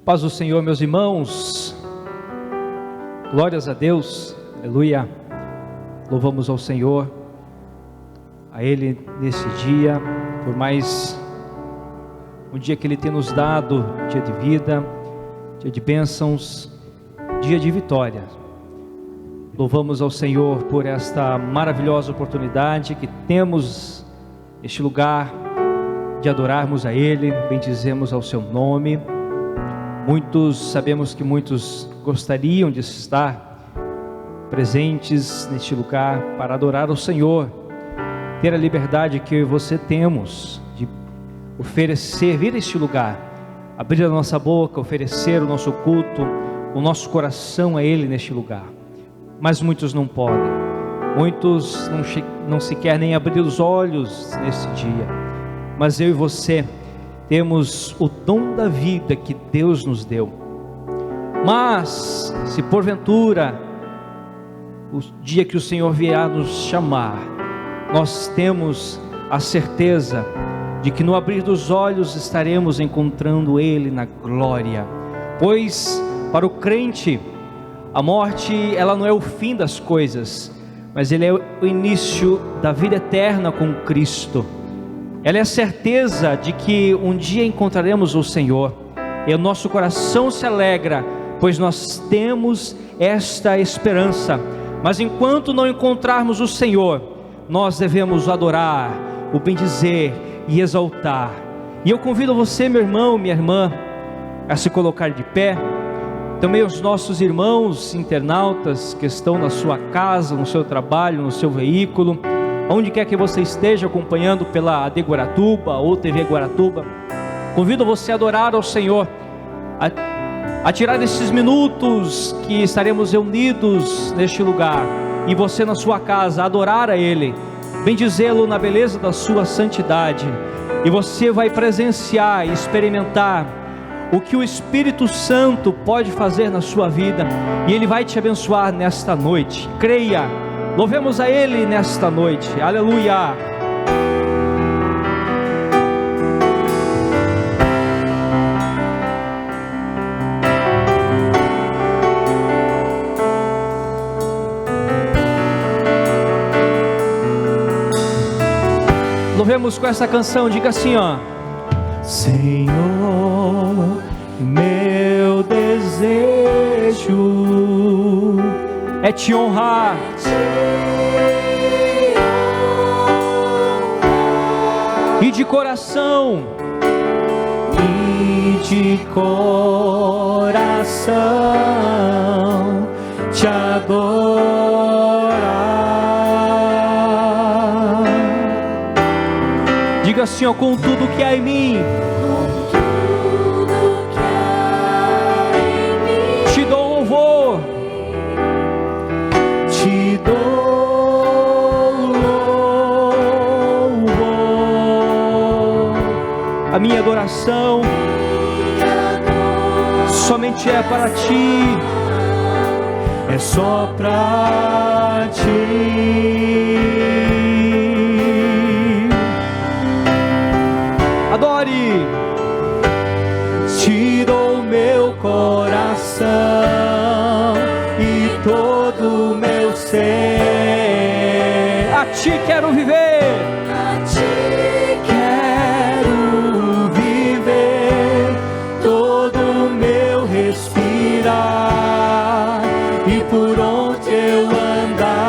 Paz do Senhor, meus irmãos, glórias a Deus, aleluia, louvamos ao Senhor, a Ele nesse dia, por mais um dia que Ele tem nos dado, dia de vida, dia de bênçãos, dia de vitória. Louvamos ao Senhor por esta maravilhosa oportunidade que temos neste lugar de adorarmos a Ele, bendizemos ao Seu nome. Sabemos que muitos gostariam de estar presentes neste lugar para adorar ao Senhor, ter a liberdade que eu e você temos de oferecer, vir a este lugar, abrir a nossa boca, oferecer o nosso culto, o nosso coração a Ele neste lugar. Mas muitos não podem, muitos não sequer nem abrir os olhos nesse dia, mas eu e você temos o dom da vida que Deus nos deu. Mas se porventura o dia que o Senhor vier nos chamar, nós temos a certeza de que no abrir dos olhos estaremos encontrando Ele na glória, pois para o crente a morte ela não é o fim das coisas, mas ele é o início da vida eterna com Cristo. Ela é a certeza de que um dia encontraremos o Senhor, e o nosso coração se alegra, pois nós temos esta esperança. Mas enquanto não encontrarmos o Senhor, nós devemos adorar, o bendizer e exaltar. E eu convido você, meu irmão, minha irmã, a se colocar de pé. Também os nossos irmãos internautas que estão na sua casa, no seu trabalho, no seu veículo, onde quer que você esteja acompanhando pela AD Guaratuba ou TV Guaratuba, convido você a adorar ao Senhor, a tirar esses minutos que estaremos reunidos neste lugar, e você na sua casa, adorar a Ele, bendizê-lo na beleza da sua santidade, e você vai presenciar e experimentar o que o Espírito Santo pode fazer na sua vida, e Ele vai te abençoar nesta noite. Creia, louvemos a Ele nesta noite, aleluia. Louvemos com essa canção, diga assim, ó: Senhor, meu desejo é te honrar, e de coração te adorar. Diga assim, ó: com tudo que há em mim, te dou louvor, te dou louvor. A minha adoração somente é para ti, é só para ti. Adore. Te dou meu coração e todo o meu ser. A ti quero viver, a ti quero viver, todo o meu respirar e por onde eu andar.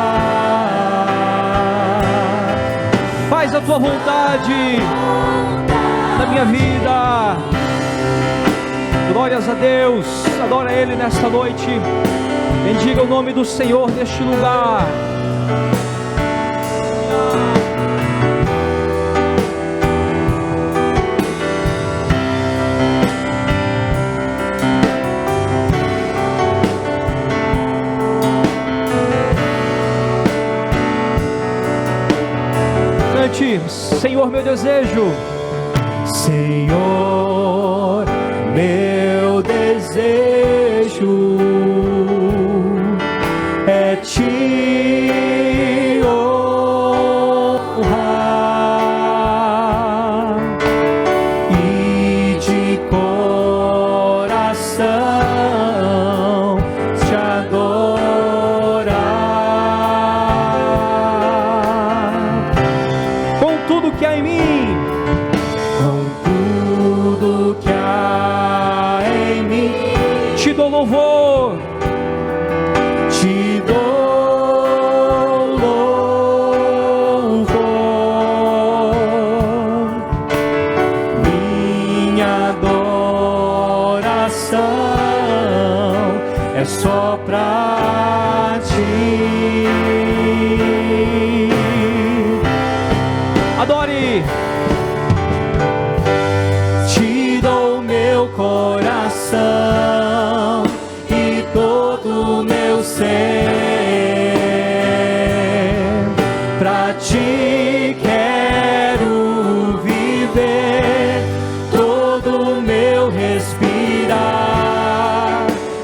Faz a tua vontade na minha vida. Glórias a Deus, adora Ele nesta noite, bendiga o nome do Senhor neste lugar. Cante: Senhor, meu desejo, Senhor, meu desejo é te honrar e de coração dou louvor, te dou louvor, minha adoração é só pra ti. adore, Te dou meu coração e todo o meu ser, pra ti quero viver, todo o meu respirar,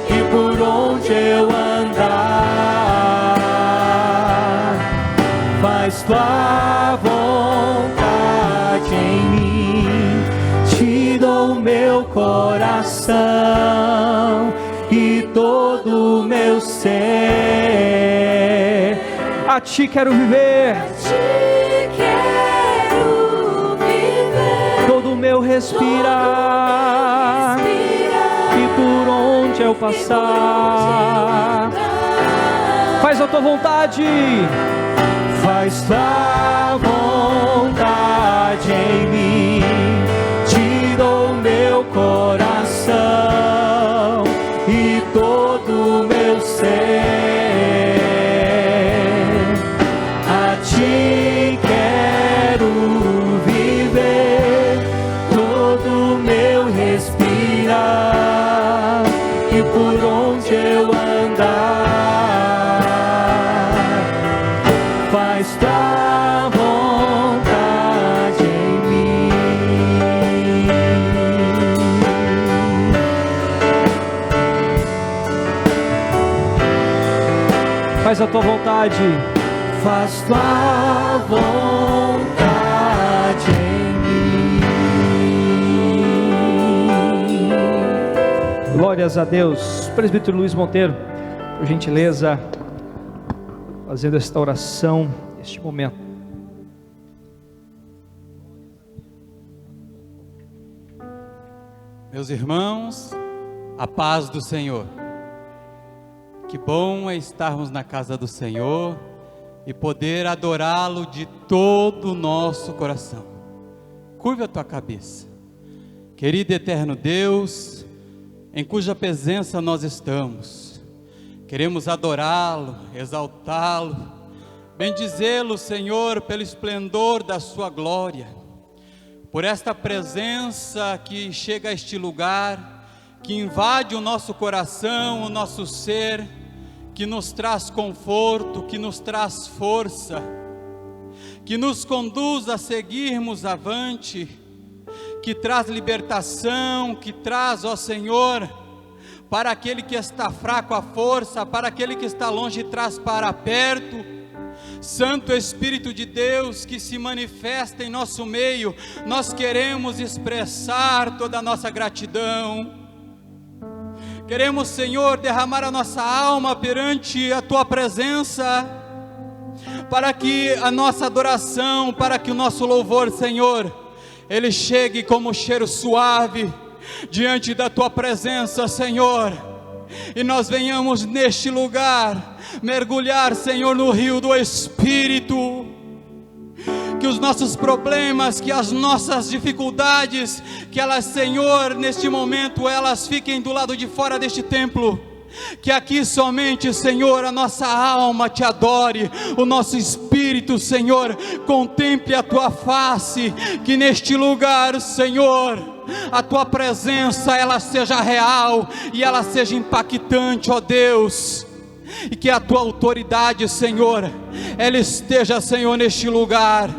e por onde eu andar, faz tua vontade em mim. Te dou meu coração e todo o meu ser, a ti quero viver, Te quero viver, todo o meu respirar, e por onde eu passar, faz a tua vontade, faz tua vontade em mim. Te dou meu coração e todo o meu ser, a ti quero viver, todo o meu respirar, e por onde eu andar, faz tua vontade em mim. faz a tua vontade, Faz tua vontade em mim. glórias a Deus. Presbítero Luiz Monteiro, por gentileza, fazendo esta oração, este momento. Meus irmãos, a paz do Senhor. Que bom é estarmos na casa do Senhor e poder adorá-lo de todo o nosso coração. Curva a tua cabeça. Querido e eterno Deus, em cuja presença nós estamos, queremos adorá-lo, exaltá-lo, bendizê-lo, Senhor, pelo esplendor da sua glória, por esta presença que chega a este lugar, que invade o nosso coração, o nosso ser, que nos traz conforto, que nos traz força, que nos conduz a seguirmos avante, que traz libertação, que traz, ó Senhor, para aquele que está fraco a força, para aquele que está longe traz para perto. Santo Espírito de Deus que se manifesta em nosso meio, nós queremos expressar toda a nossa gratidão. Queremos, Senhor, derramar a nossa alma perante a Tua presença, para que a nossa adoração, para que o nosso louvor, Senhor, ele chegue como cheiro suave diante da Tua presença, Senhor, e nós venhamos neste lugar mergulhar, Senhor, no rio do Espírito. Que os nossos problemas, que as nossas dificuldades, que elas, Senhor, neste momento, elas fiquem do lado de fora deste templo. Que aqui somente, Senhor, a nossa alma te adore, o nosso espírito, Senhor, contemple a Tua face. Que neste lugar, Senhor, a Tua presença, ela seja real e ela seja impactante, ó Deus. E que a Tua autoridade, Senhor, ela esteja, Senhor, neste lugar,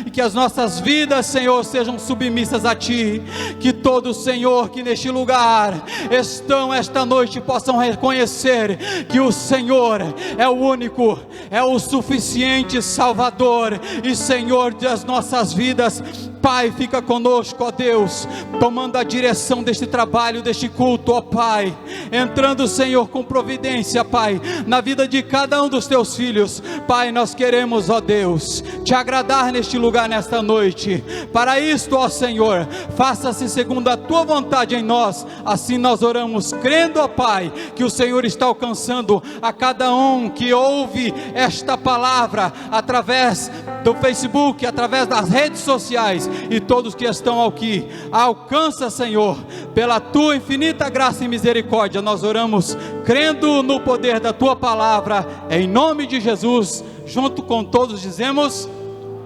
e que as nossas vidas, Senhor, sejam submissas a Ti. Que todos, Senhor, que neste lugar estão esta noite, possam reconhecer que o Senhor é o único, é o suficiente Salvador e Senhor das nossas vidas. Pai, fica conosco, ó Deus, tomando a direção deste trabalho, deste culto, ó Pai, entrando, Senhor, com providência, Pai, na vida de cada um dos teus filhos. Pai, nós queremos, ó Deus, te agradar neste lugar, nesta noite. Para isto, ó Senhor, faça-se segundo a tua vontade em nós. Assim nós oramos, crendo, ó Pai, que o Senhor está alcançando a cada um que ouve esta palavra através do Facebook, através das redes sociais, e todos que estão aqui. Alcança, Senhor, pela tua infinita graça e misericórdia. Nós oramos crendo no poder da tua palavra, em nome de Jesus. Junto com todos dizemos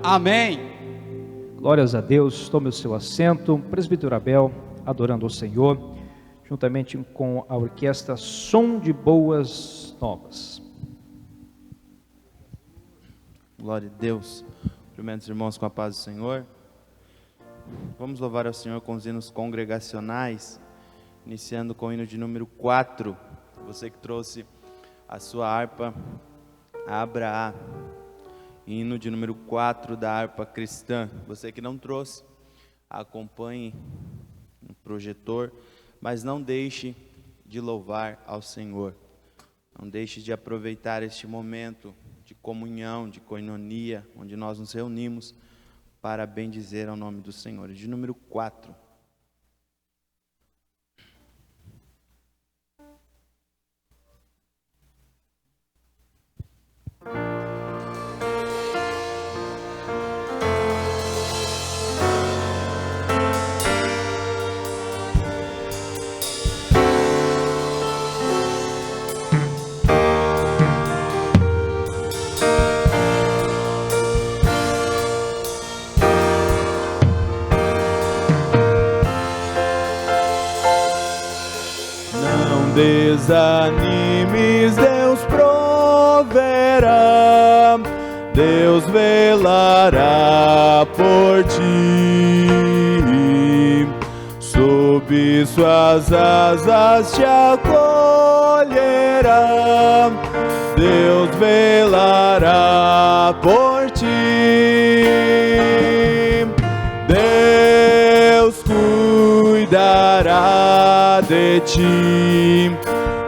amém. Glórias a Deus. Tome o seu assento. Presbítero Abel adorando ao Senhor, juntamente com a orquestra Som de Boas Novas. Glória a Deus. Cumprimento os irmãos com a paz do Senhor. Vamos louvar ao Senhor com os hinos congregacionais, iniciando com o hino de número 4. Você que trouxe a sua harpa, abra hino de número 4 da harpa cristã. Você que não trouxe, acompanhe no projetor, mas não deixe de louvar ao Senhor. Não deixe de aproveitar este momento de comunhão, de koinonia, onde nós nos reunimos para bendizer ao nome do Senhor. De número 4. Desanimes, Deus proverá, Deus velará por ti, sob suas asas te acolherá, Deus velará por ti, Deus cuidará de ti,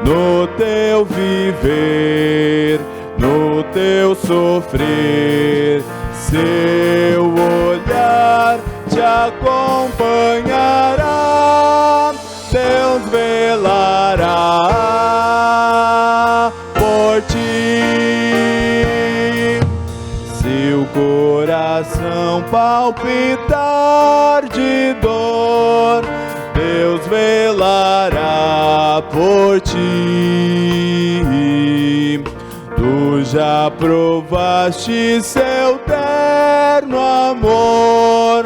no teu viver, no teu sofrer, seu olhar te acompanhará, Deus velará por ti. Se o coração palpitar de dor, Deus velará por ti. Tu já provaste seu terno amor,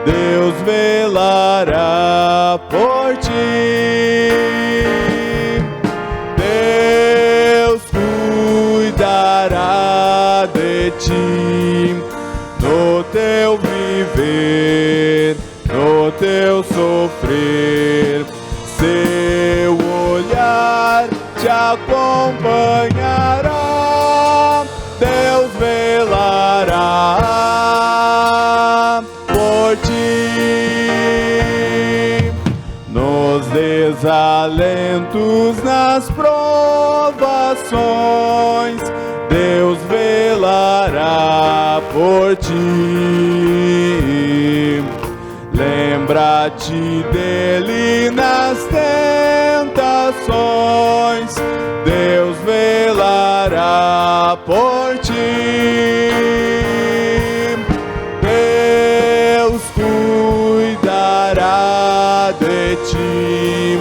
Deus velará por ti. Deus cuidará de ti, no teu viver, no teu sofrer, seu olhar te acompanhará, Deus velará por ti. Nos desalentos, nas provações, Deus velará por ti. Lembra-te dele nas tentações, Deus velará por ti. Deus cuidará de ti,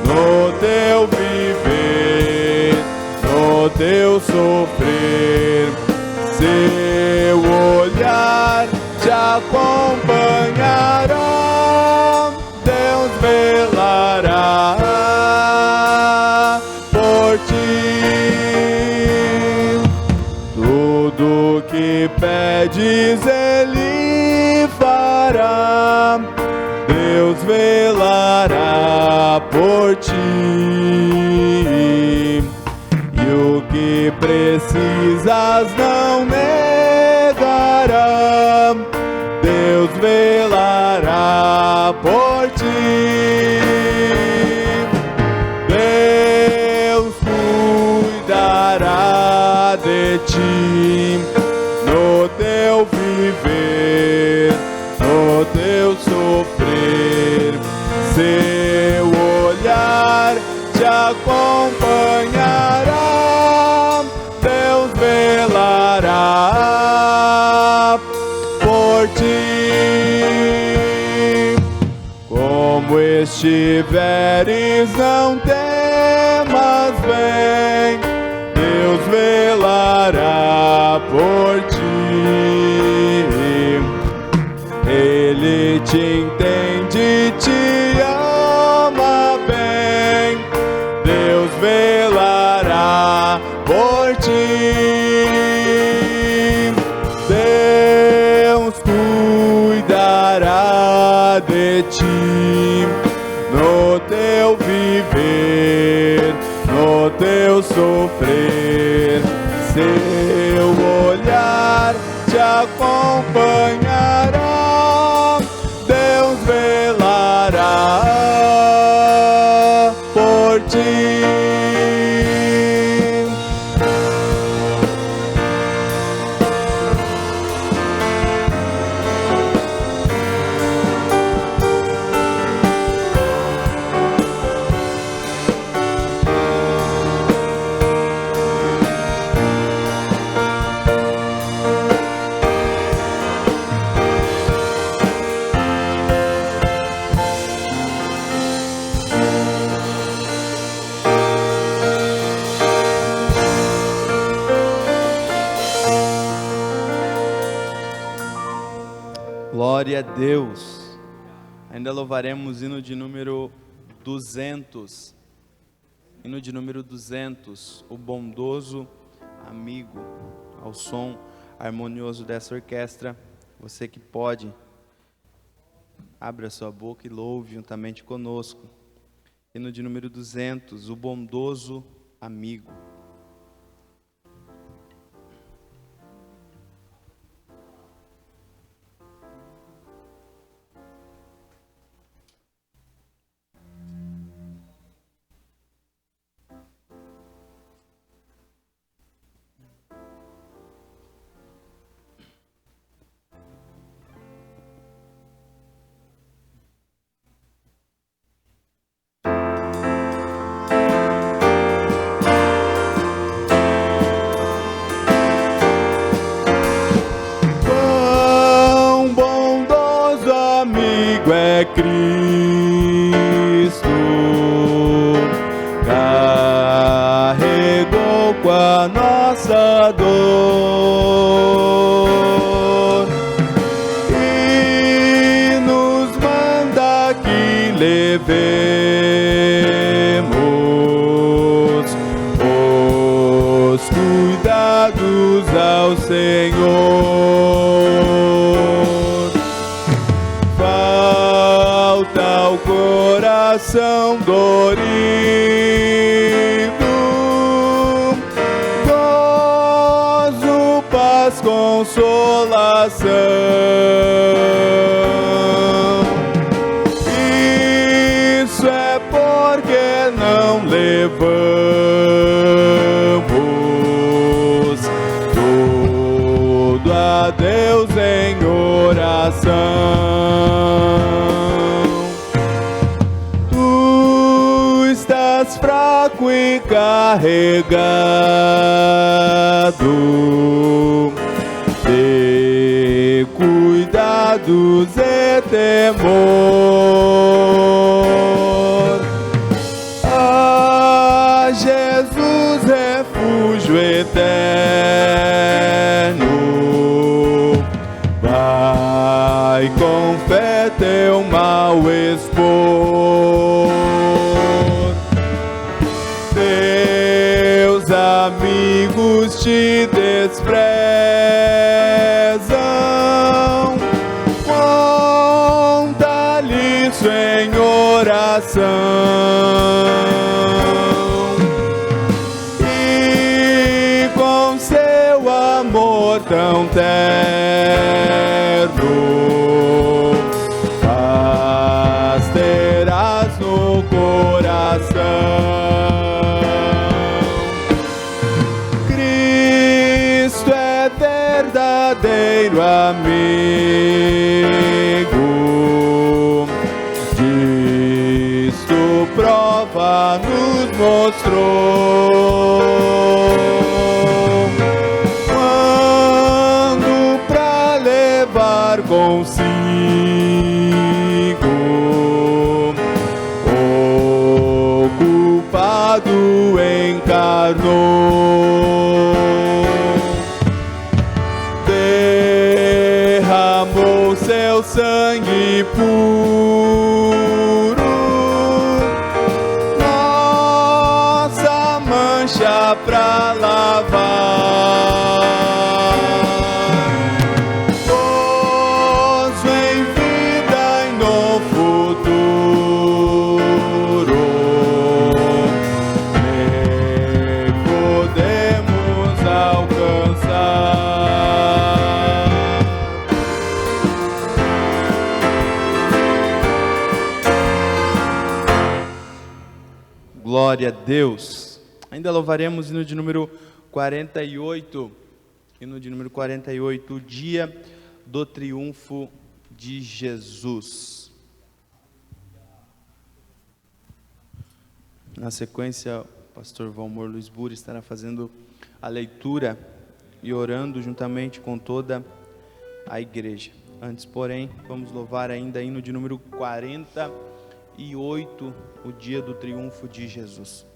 no teu viver, no teu sofrer, seu olhar te acompanhará, Deus velará por ti. Tudo que pedes Ele fará, Deus velará por ti. E o que precisas não negará, Deus velará ti, no teu viver, no teu sofrer, seu olhar te acompanhará, Deus velará por ti. Como estiveres, não temas, vem, Deus velará por ti. Ele te entende, te ama bem, Deus velará por ti. Deus cuidará de ti, no teu viver, no teu sofrer, seu olhar te acompanhará, Deus velará por ti. Glória a Deus. Ainda louvaremos hino de número 200. Hino de número 200, o bondoso amigo. Ao som harmonioso dessa orquestra, você que pode, abra sua boca e louve juntamente conosco. Hino de número 200, o bondoso amigo. É Cristo, carregou com a nossa dor e nos manda que levemos os cuidados ao Senhor. Ao coração dorido, gozo, paz, consolação. Isso é porque não levamos tudo a Deus em oração. Fraco e carregado de cuidados e temor. Ah, Jesus, refúgio eterno, vai com fé teu mal expor. Teus amigos te desprezam, conta-lhe isso em oração, e com seu amor tão terno paz terás no coração. nova nos mostrou. Quando pra levar consigo o culpado encarnou, derramou seu sangue puro, nossa mancha pra lavar. Gozo em vida e no futuro, nem podemos alcançar. Glória a Deus. Ainda louvaremos o hino de número 48. Hino de número 48, o dia do triunfo de Jesus. Na sequência, o pastor Valmor Luiz Bura estará fazendo a leitura e orando juntamente com toda a igreja. Antes, porém, vamos louvar ainda hino de número 48, o dia do triunfo de Jesus.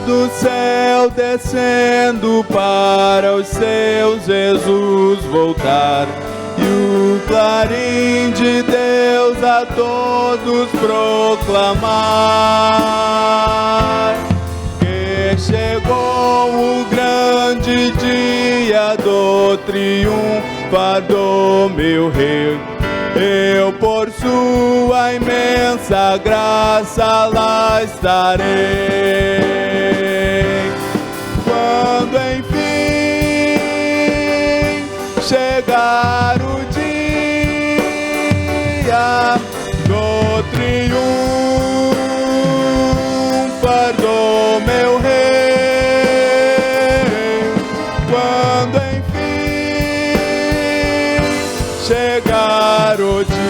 Do céu descendo para os seus Jesus voltar, e o clarim de Deus a todos proclamar, que chegou o grande dia do triunfar do meu Rei. Eu por sua imensa graça lá estarei. Quando enfim chegar o dia do triunfar do meu Rei, quando enfim chegar o dia,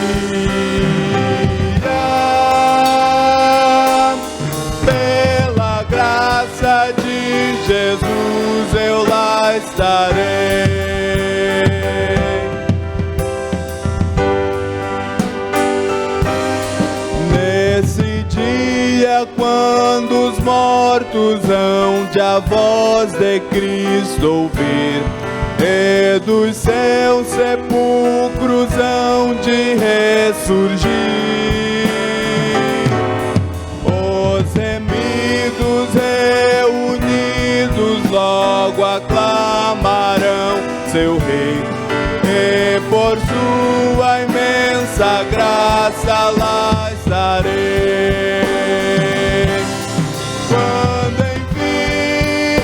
pela graça de Jesus eu lá estarei. Nesse dia, quando os mortos hão de a voz de Cristo ouvir, e dos seus sepulcros hão de ressurgir, os remidos reunidos logo aclamarão seu Rei, e por sua imensa graça lá estarei. Quando enfim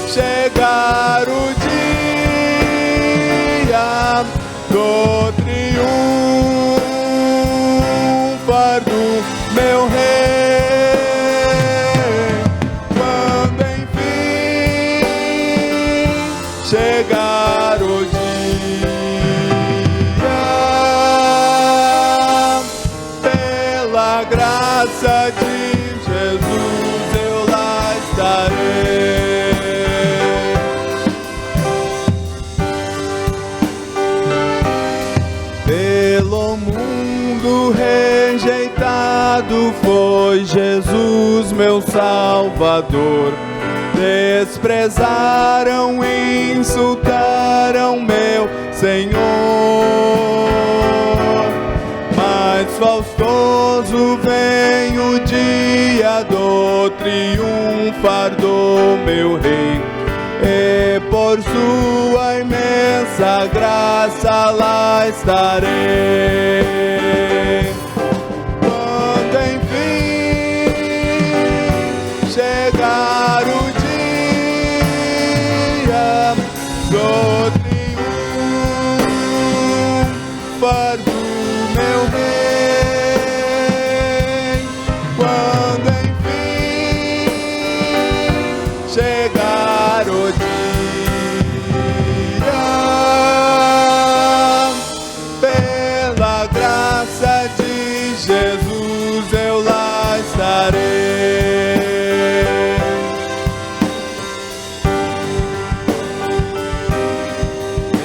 chegar o dia do triunfar do meu Rei, quando enfim chegar o dia, pela graça de Jesus eu lá estarei. Pelo mundo rejeitado foi Jesus, meu Salvador. Desprezaram e insultaram meu Senhor, mas faustoso vem o dia do triunfar do meu Rei, e por sua imensa graça lá estarei. Quando enfim chegar o dia do triunfo do meu rei, quando enfim chegar o dia, pela graça de Jesus eu lá estarei.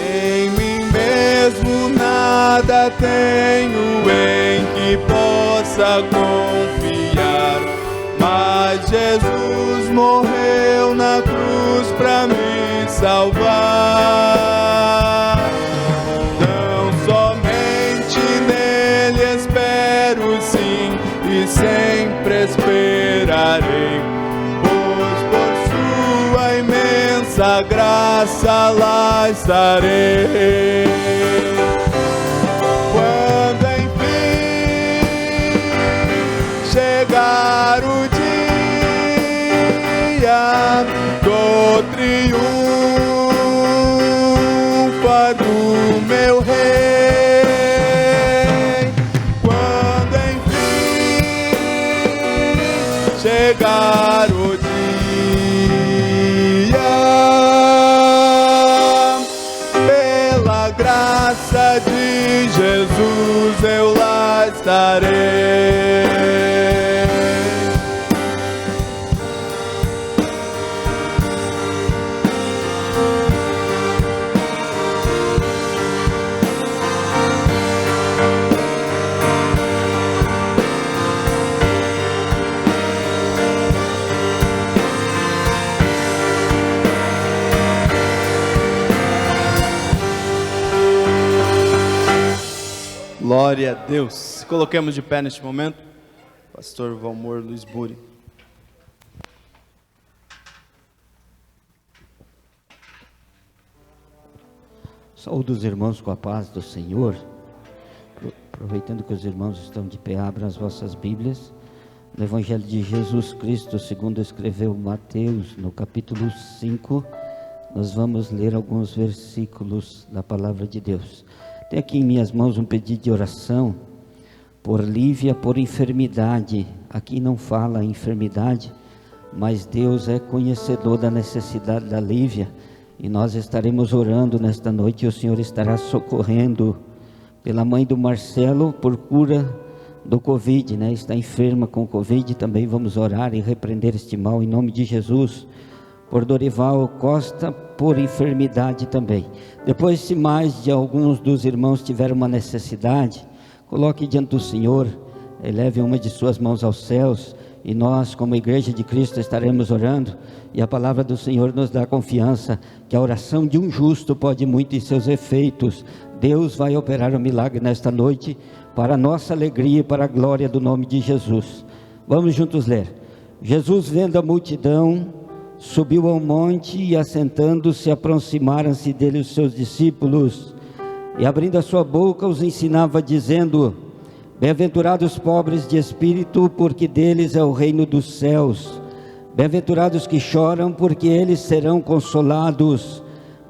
Em mim mesmo nada tenho em que possa confiar, mas Jesus morreu na cruz pra me salvar. Tão somente nele espero sim, e sempre esperarei, pois por sua imensa graça lá estarei. Quando enfim chegar o dia do triunfo do meu rei, quando enfim chegar o dia, pela graça de Jesus eu lá estarei. Glória a Deus. Coloquemos de pé neste momento. Pastor Valmor Luiz Buri. Saúdo os irmãos com a paz do Senhor. Aproveitando que os irmãos estão de pé, abram as vossas Bíblias no Evangelho de Jesus Cristo, segundo escreveu Mateus, no capítulo 5. Nós vamos ler alguns versículos da palavra de Deus. Tem aqui em minhas mãos um pedido de oração por Lívia, por enfermidade. Aqui não fala enfermidade, mas Deus é conhecedor da necessidade da Lívia, e nós estaremos orando nesta noite, e o Senhor estará socorrendo pela mãe do Marcelo, por cura do Covid, né? Está enferma com Covid, também vamos orar e repreender este mal em nome de Jesus. Por Dorival Costa, por enfermidade também. Depois, se mais de alguns dos irmãos tiveram uma necessidade, coloque diante do Senhor, eleve uma de suas mãos aos céus, e nós, como Igreja de Cristo, estaremos orando, e a palavra do Senhor nos dá confiança, que a oração de um justo pode muito em seus efeitos. Deus vai operar o milagre nesta noite, para a nossa alegria e para a glória do nome de Jesus. Vamos juntos ler. Jesus, vendo a multidão, subiu ao monte, e assentando-se, aproximaram-se dele os seus discípulos, e abrindo a sua boca os ensinava, dizendo: bem-aventurados os pobres de espírito, porque deles é o reino dos céus. Bem-aventurados que choram, porque eles serão consolados.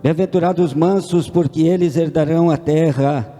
Bem-aventurados os mansos, porque eles herdarão a terra.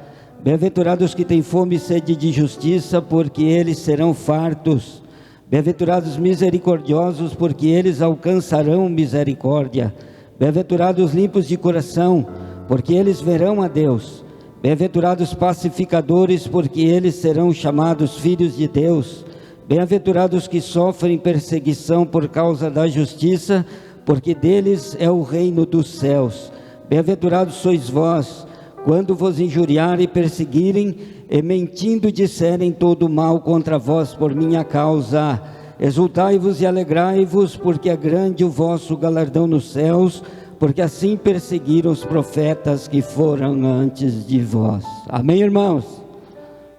Bem-aventurados que têm fome e sede de justiça, porque eles serão fartos. Bem-aventurados misericordiosos, porque eles alcançarão misericórdia. Bem-aventurados limpos de coração, porque eles verão a Deus. Bem-aventurados pacificadores, porque eles serão chamados filhos de Deus. Bem-aventurados que sofrem perseguição por causa da justiça, porque deles é o reino dos céus. Bem-aventurados sois vós, quando vos injuriarem e perseguirem, e mentindo disserem todo mal contra vós por minha causa. Exultai-vos e alegrai-vos, porque é grande o vosso galardão nos céus, porque assim perseguiram os profetas que foram antes de vós. Amém, irmãos?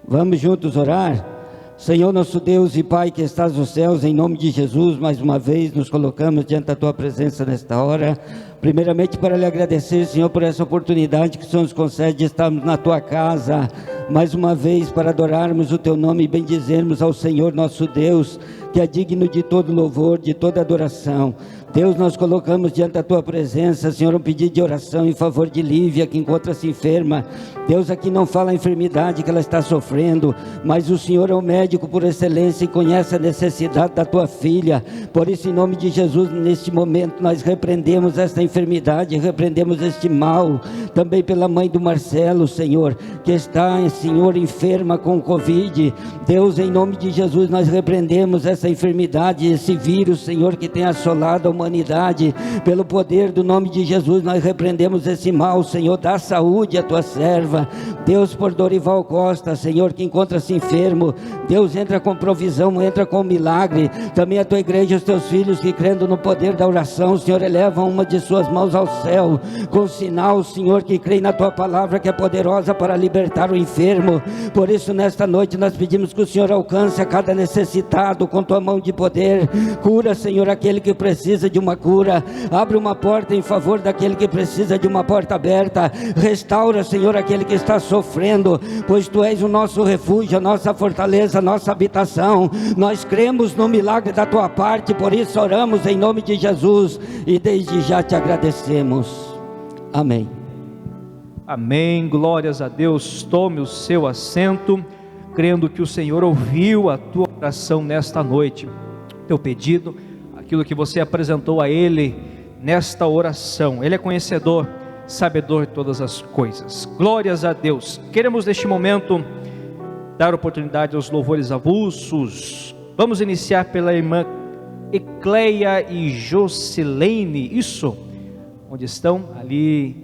Vamos juntos orar? Senhor nosso Deus e Pai que estás nos céus, em nome de Jesus, mais uma vez nos colocamos diante da Tua presença nesta hora, Primeiramente para lhe agradecer, Senhor, por essa oportunidade que o Senhor nos concede de estarmos na tua casa, mais uma vez para adorarmos o teu nome e bendizermos ao Senhor nosso Deus, que é digno de todo louvor, de toda adoração. Deus, nós colocamos diante da tua presença, Senhor, um pedido de oração em favor de Lívia, que encontra-se enferma. Deus, aqui não fala a enfermidade que ela está sofrendo, mas o Senhor é o médico por excelência e conhece a necessidade da tua filha. Por isso, em nome de Jesus, neste momento nós repreendemos esta enfermidade, repreendemos este mal, também pela mãe do Marcelo, Senhor, que está, Senhor, enferma com Covid. Deus, em nome de Jesus, nós repreendemos essa enfermidade, esse vírus, Senhor, que tem assolado a humanidade. Pelo poder do nome de Jesus, nós repreendemos esse mal, Senhor. Dá saúde à tua serva. Deus, por Dorival Costa, Senhor, que encontra-se enfermo. Deus, entra com provisão, entra com milagre. Também a tua igreja, os teus filhos que crendo no poder da oração, Senhor, elevam uma de suas mãos ao céu, com sinal, Senhor, que creem na tua palavra, que é poderosa para libertar o enfermo. Por isso, nesta noite, nós pedimos que o Senhor alcance a cada necessitado com tua mão de poder. Cura, Senhor, aquele que precisa de uma cura. Abre uma porta em favor daquele que precisa de uma porta aberta. Restaura, Senhor, aquele que está sofrendo, pois tu és o nosso refúgio, a nossa fortaleza, a nossa habitação. Nós cremos no milagre da tua parte, por isso oramos em nome de Jesus e desde já te agradecemos. Amém. Amém, glórias a Deus. Tome o seu assento, crendo que o Senhor ouviu a tua oração nesta noite, teu pedido, aquilo que você apresentou a Ele nesta oração. Ele é conhecedor, sabedor de todas as coisas. Glórias a Deus. Queremos neste momento dar oportunidade aos louvores avulsos. Vamos iniciar pela irmã Ecleia e Jocilene. Isso, onde estão? Ali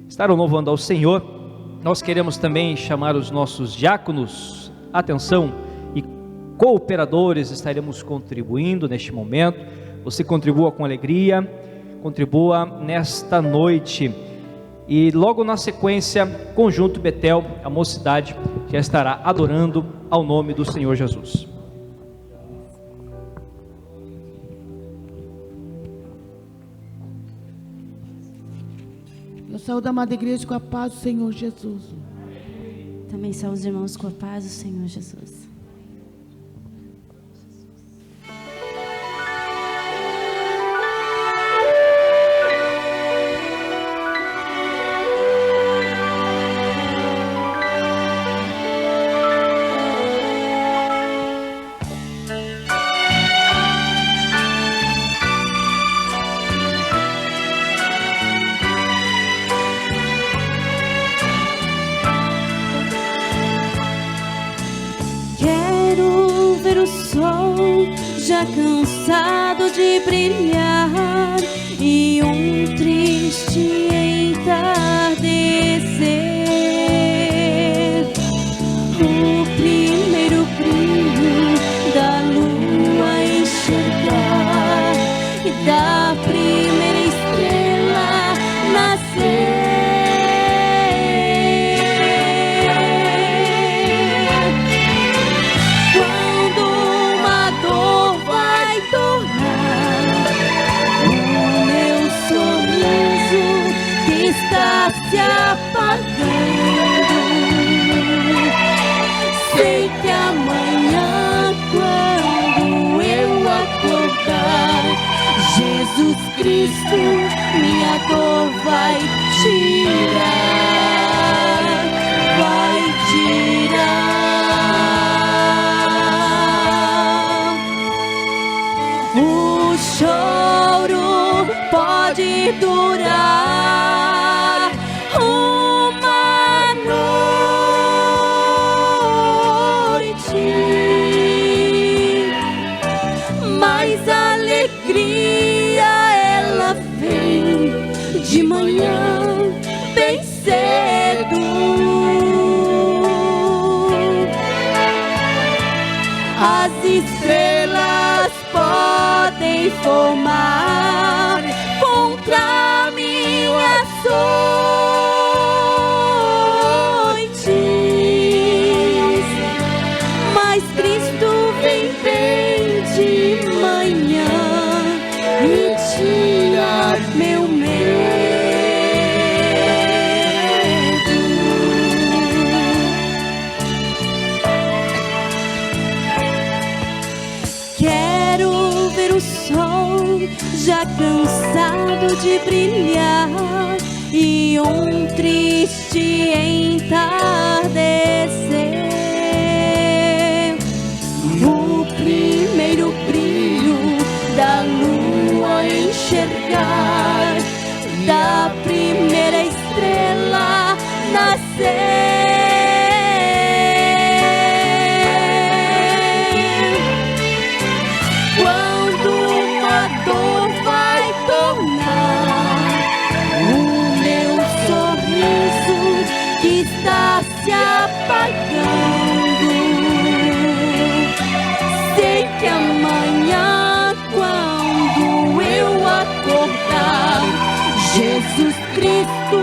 estarão louvando ao Senhor. Nós queremos também chamar os nossos diáconos. Atenção, e cooperadores, estaremos contribuindo neste momento. Você contribua com alegria, contribua nesta noite. E logo na sequência, Conjunto Betel, a mocidade já estará adorando ao nome do Senhor Jesus. Eu saúdo a amada igreja com a paz do Senhor Jesus. Também saúdo os irmãos com a paz do Senhor Jesus. Já cansado de brilhar e um triste entardecer, o primeiro brilho da lua enxergar e da primeira estrela nascer. Está se apagando. Sei que amanhã, quando eu acordar, Jesus Cristo minha dor vai tirar, vai tirar. O choro pode durar uma noite, mas a alegria ela vem de manhã bem cedo. As estrelas podem formar contra minha noites, mas Cristo vem bem de manhã e tira meu medo. cansado de brilhar e um triste entardecer. O primeiro brilho da lua enxergar, da primeira estrela nascer. Quando uma dor vai tornar o meu sorriso que está se apagando, sei que amanhã, quando eu acordar, Jesus Cristo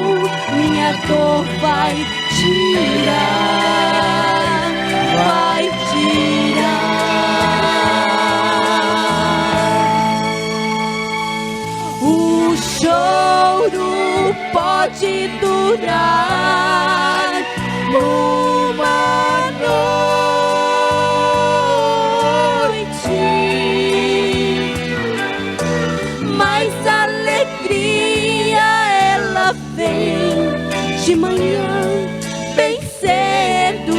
minha dor vai tirar, vai tirar. O choro pode durar uma noite, mas a alegria ela vem de manhã bem cedo.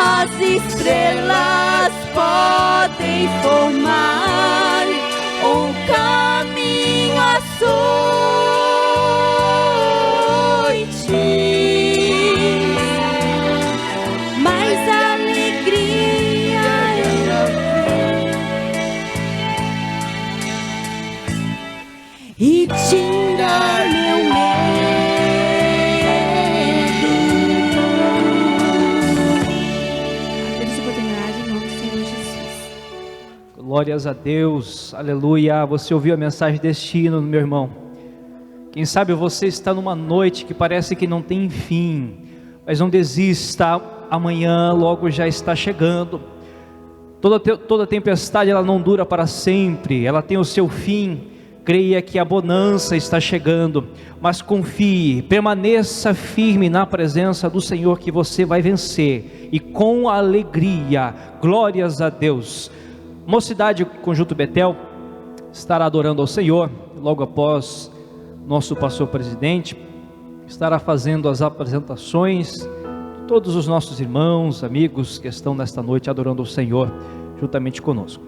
As estrelas podem formar um caminho às noites, mas a alegria ela vem e tira meu medo. Agradeço a oportunidade em nome do Senhor Jesus. Glórias a Deus, aleluia. Você ouviu a mensagem deste hino, meu irmão? Quem sabe você está numa noite que parece que não tem fim, mas não desista, amanhã logo já está chegando. Toda tempestade ela não dura para sempre, ela tem o seu fim. Creia que a bonança está chegando, mas confie, permaneça firme na presença do Senhor, que você vai vencer, e com alegria. Glórias a Deus. Mocidade Conjunto Betel estará adorando ao Senhor. Logo após, nosso pastor presidente estará fazendo as apresentações de todos os nossos irmãos, amigos que estão nesta noite adorando ao Senhor juntamente conosco.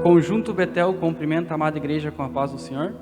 Conjunto Betel cumprimenta a amada igreja com a paz do Senhor.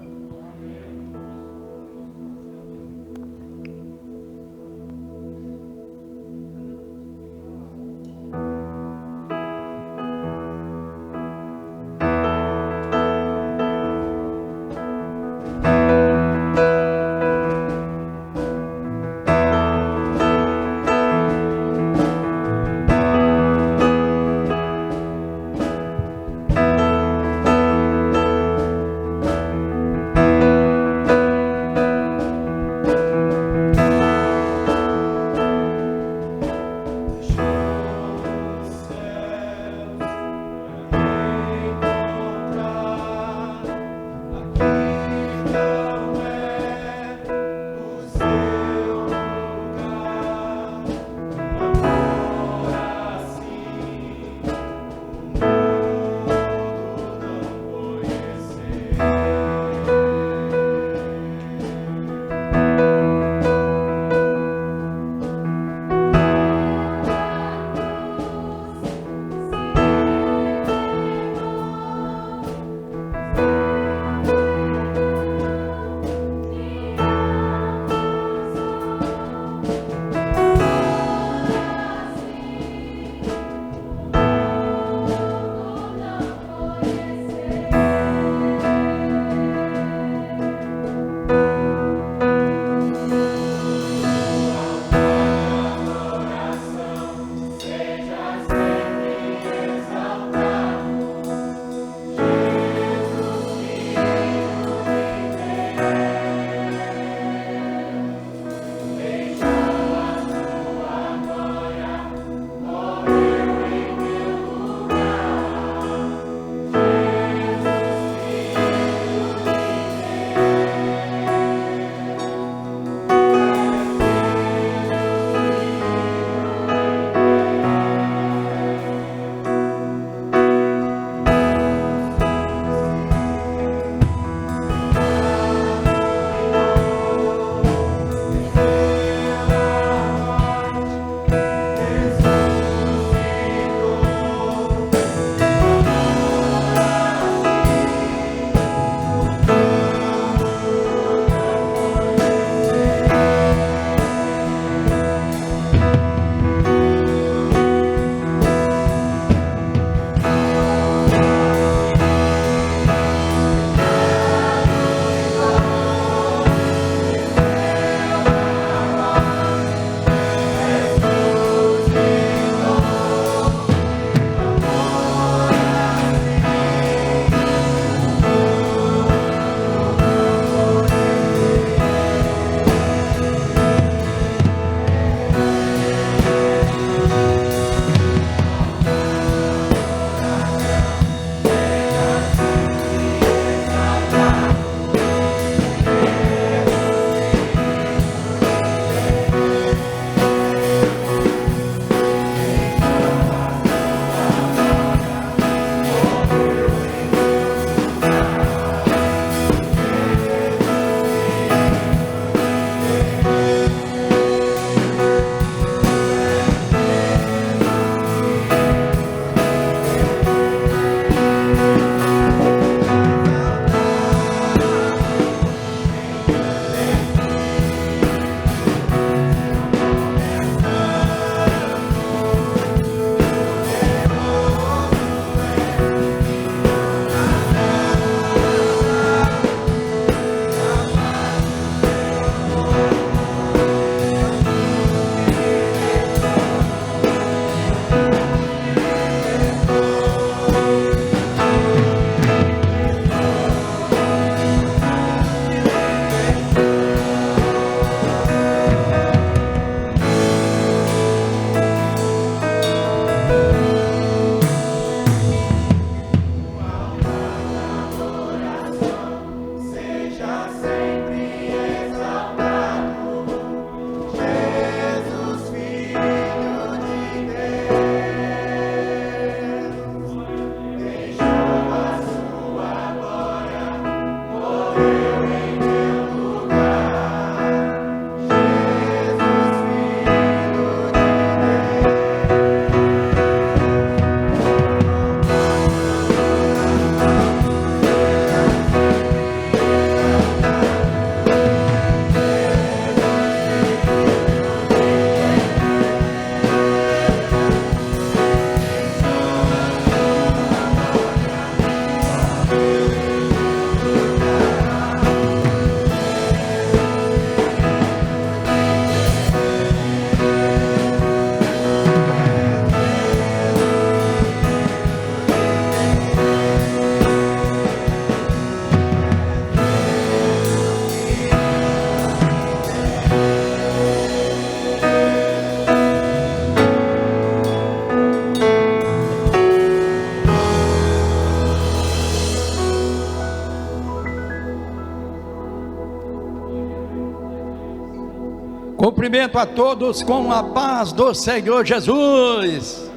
Cumprimento a todos com a paz do Senhor Jesus.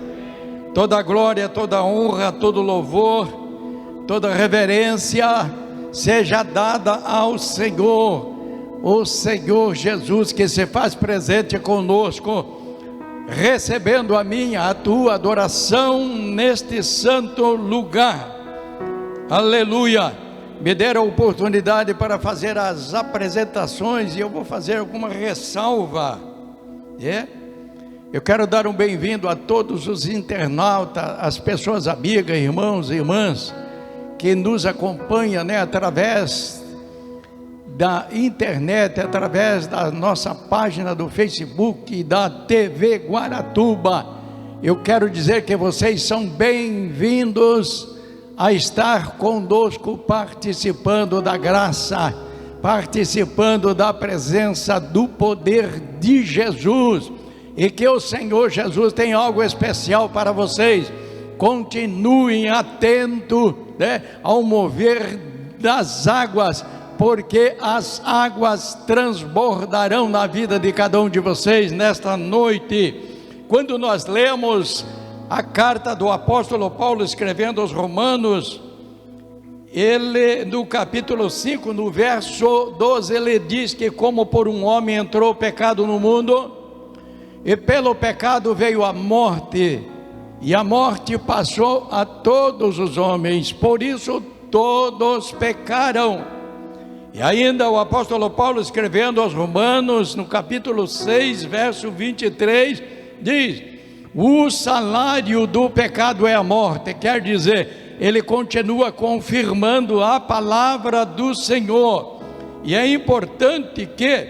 Toda glória, toda honra, todo louvor, toda reverência seja dada ao Senhor, o Senhor Jesus, que se faz presente conosco, recebendo a minha, a tua adoração neste santo lugar. Aleluia. Me deram a oportunidade para fazer as apresentações e eu vou fazer alguma ressalva. Eu quero dar um bem-vindo a todos os internautas, as pessoas amigas, irmãos e irmãs que nos acompanham, através da internet, através da nossa página do Facebook e da TV Guaratuba. Eu quero dizer que vocês são bem-vindos a estar conosco, participando da graça, participando da presença do poder de Jesus, e que o Senhor Jesus tem algo especial para vocês. Continuem atentos ao mover das águas, porque as águas transbordarão na vida de cada um de vocês nesta noite. Quando nós lemos a carta do apóstolo Paulo escrevendo aos Romanos, ele no capítulo 5, no verso 12, ele diz que como por um homem entrou o pecado no mundo, e pelo pecado veio a morte, e a morte passou a todos os homens, por isso todos pecaram. E ainda o apóstolo Paulo escrevendo aos Romanos, no capítulo 6, verso 23, diz: o salário do pecado é a morte. Quer dizer, ele continua confirmando a palavra do Senhor. E é importante que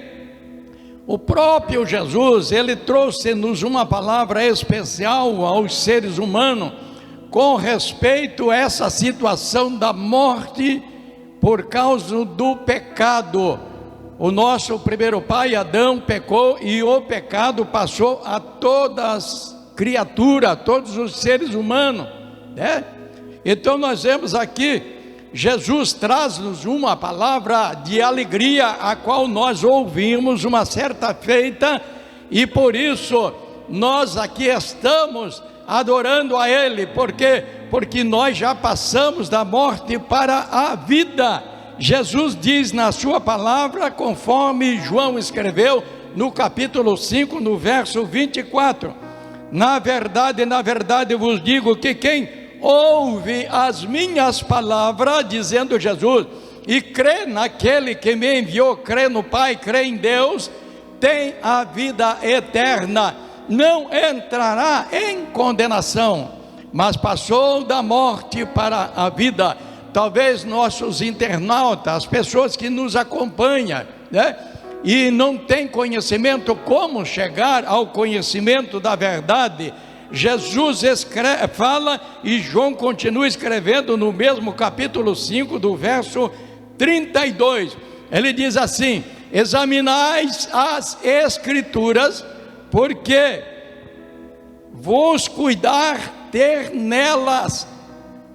o próprio Jesus, ele trouxe-nos uma palavra especial aos seres humanos com respeito a essa situação da morte por causa do pecado. O nosso primeiro pai, Adão, pecou e o pecado passou a todas criatura, todos os seres humanos, Então nós vemos aqui, Jesus traz-nos uma palavra de alegria, a qual nós ouvimos uma certa feita, e por isso nós aqui estamos adorando a Ele, porque nós já passamos da morte para a vida. Jesus diz na sua palavra, conforme João escreveu no capítulo 5, no verso 24, na verdade vos digo que quem ouve as minhas palavras, dizendo Jesus, e crê naquele que me enviou, crê no Pai, crê em Deus, tem a vida eterna, não entrará em condenação, mas passou da morte para a vida. Talvez nossos internautas, as pessoas que nos acompanham, e não tem conhecimento como chegar ao conhecimento da verdade. Jesus fala, e João continua escrevendo no mesmo capítulo 5, do verso 32, ele diz assim: examinais as escrituras, porque vos cuidar ter nelas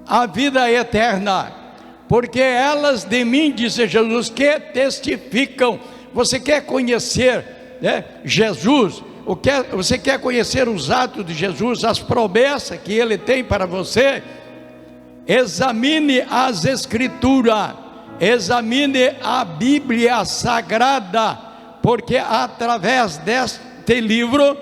a vida eterna, porque elas de mim, diz Jesus, que testificam. Você quer conhecer Jesus? Você quer conhecer os atos de Jesus, as promessas que Ele tem para você? Examine as Escrituras, examine a Bíblia Sagrada, porque através deste livro,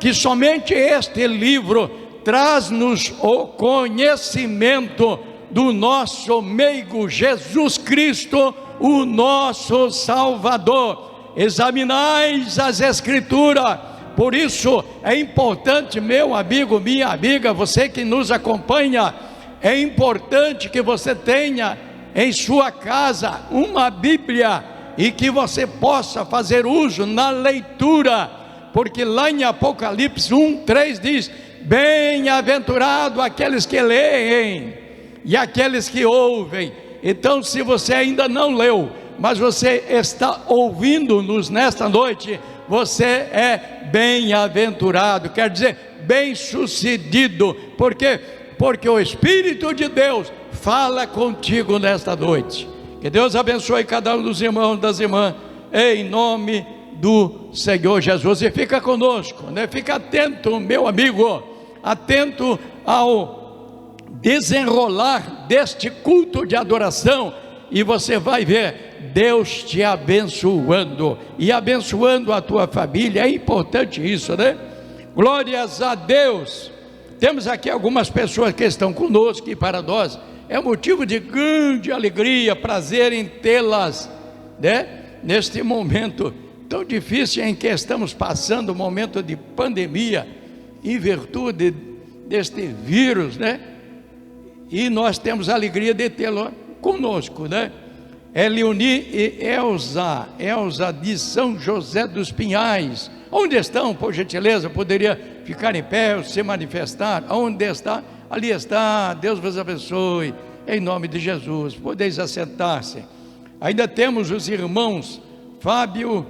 que somente este livro traz-nos o conhecimento do nosso meigo Jesus Cristo, o nosso Salvador. Examinais as Escrituras. Por isso é importante, meu amigo, minha amiga, você que nos acompanha, é importante que você tenha em sua casa uma Bíblia e que você possa fazer uso na leitura, porque lá em Apocalipse 1:3 diz: bem-aventurado aqueles que leem e aqueles que ouvem. Então, se você ainda não leu, mas você está ouvindo-nos nesta noite, você é bem-aventurado, quer dizer, bem-sucedido, porque o Espírito de Deus fala contigo nesta noite. Que Deus abençoe cada um dos irmãos e das irmãs, em nome do Senhor Jesus. E fica conosco, né? Fica atento, meu amigo, atento ao desenrolar deste culto de adoração, e você vai ver Deus te abençoando e abençoando a tua família. É importante isso, né? Glórias a Deus. Temos aqui algumas pessoas que estão conosco, e para nós é motivo de grande alegria, prazer em tê-las, né? Neste momento tão difícil em que estamos passando, momento de pandemia, em virtude deste vírus, né? E nós temos a alegria de tê-lo conosco, né? Eliuni e Elza de São José dos Pinhais. Onde estão, por gentileza? Poderia ficar em pé, se manifestar. Onde está? Ali está. Deus vos abençoe, em nome de Jesus. Podeis assentar-se. Ainda temos os irmãos Fábio,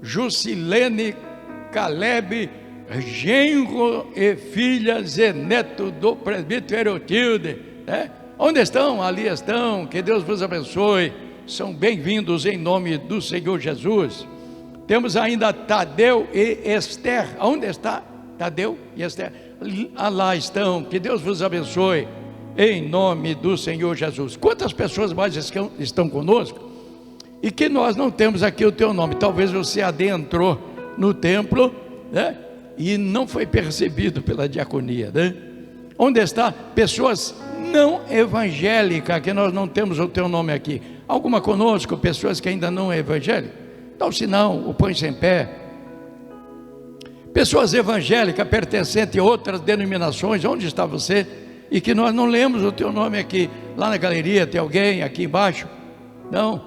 Jusilene, Caleb, genro e filhas e neto do presbítero Erotilde, né? Onde estão? Ali estão. Que Deus vos abençoe. São bem-vindos em nome do Senhor Jesus. Temos ainda Tadeu e Esther. Onde está Tadeu e Esther? Lá estão. Que Deus vos abençoe em nome do Senhor Jesus. Quantas pessoas mais estão conosco e que nós não temos aqui o teu nome? Talvez você adentrou no templo, né? E não foi percebido pela diaconia, né? Onde está? Pessoas não evangélicas, que nós não temos o teu nome aqui. Alguma conosco, pessoas que ainda não é evangélica? Dá o sinal, o põe-se em pé. Pessoas evangélicas pertencentes a outras denominações, onde está você? E que nós não lemos o teu nome aqui. Lá na galeria tem alguém aqui embaixo? Não?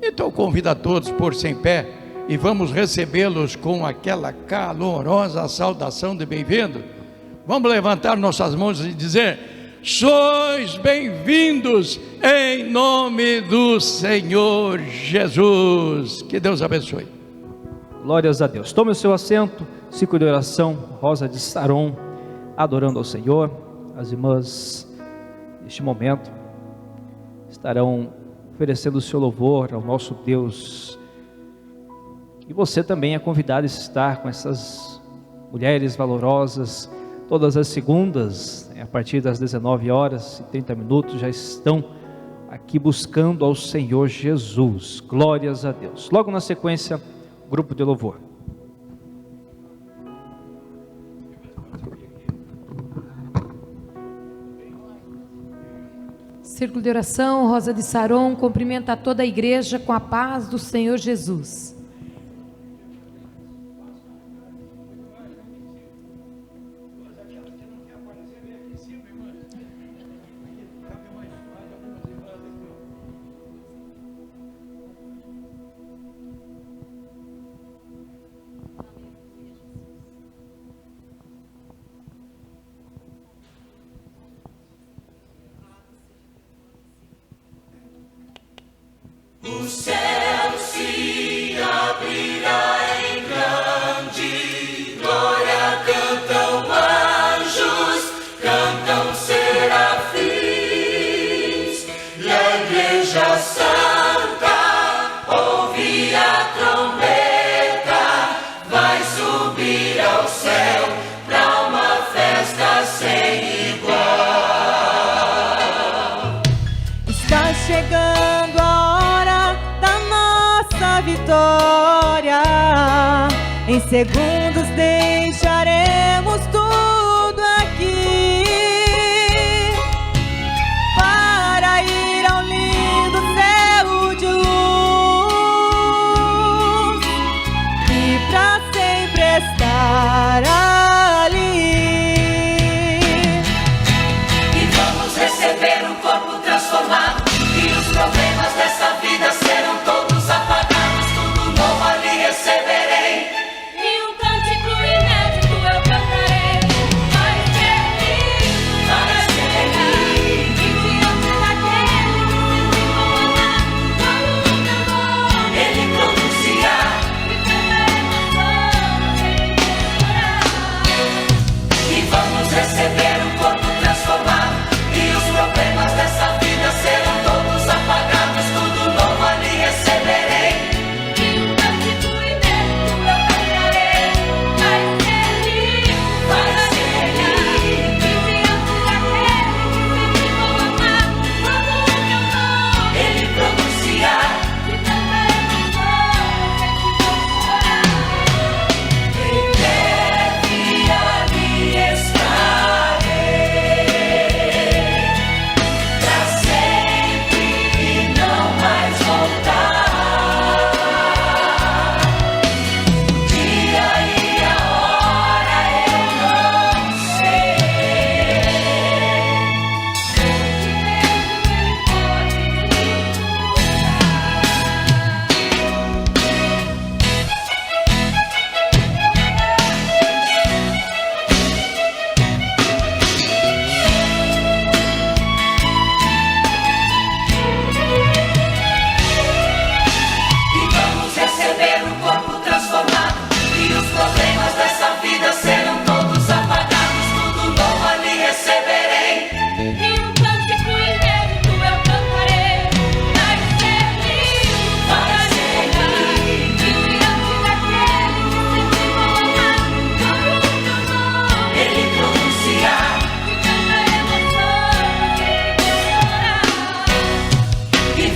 Então convido a todos por sem pé e vamos recebê-los com aquela calorosa saudação de bem-vindo. Vamos levantar nossas mãos e dizer: sois bem-vindos em nome do Senhor Jesus. Que Deus abençoe. Glórias a Deus. Tome o seu assento. Ciclo de oração, Rosa de Saron, adorando ao Senhor. As irmãs, neste momento, estarão oferecendo o seu louvor ao nosso Deus. E você também é convidado a estar com essas mulheres valorosas. Todas as segundas, a partir das 19h30, já estão aqui buscando ao Senhor Jesus. Glórias a Deus. Logo na sequência, grupo de louvor. Círculo de oração, Rosa de Saron, cumprimenta toda a igreja com a paz do Senhor Jesus. O céu se abrirá em grande glória, cantam anjos, cantam serafins, e a igreja santa ouve a trombeta, vai subir ao céu pra uma festa sem igual. Está chegando vitória, em segundos deixaremos tudo aqui para ir ao lindo céu de luz e para sempre estar ali. E vamos receber um corpo transformado, e os problemas dessa vida serão todos apagados. Receberei, e um cântico inédito eu cantarei.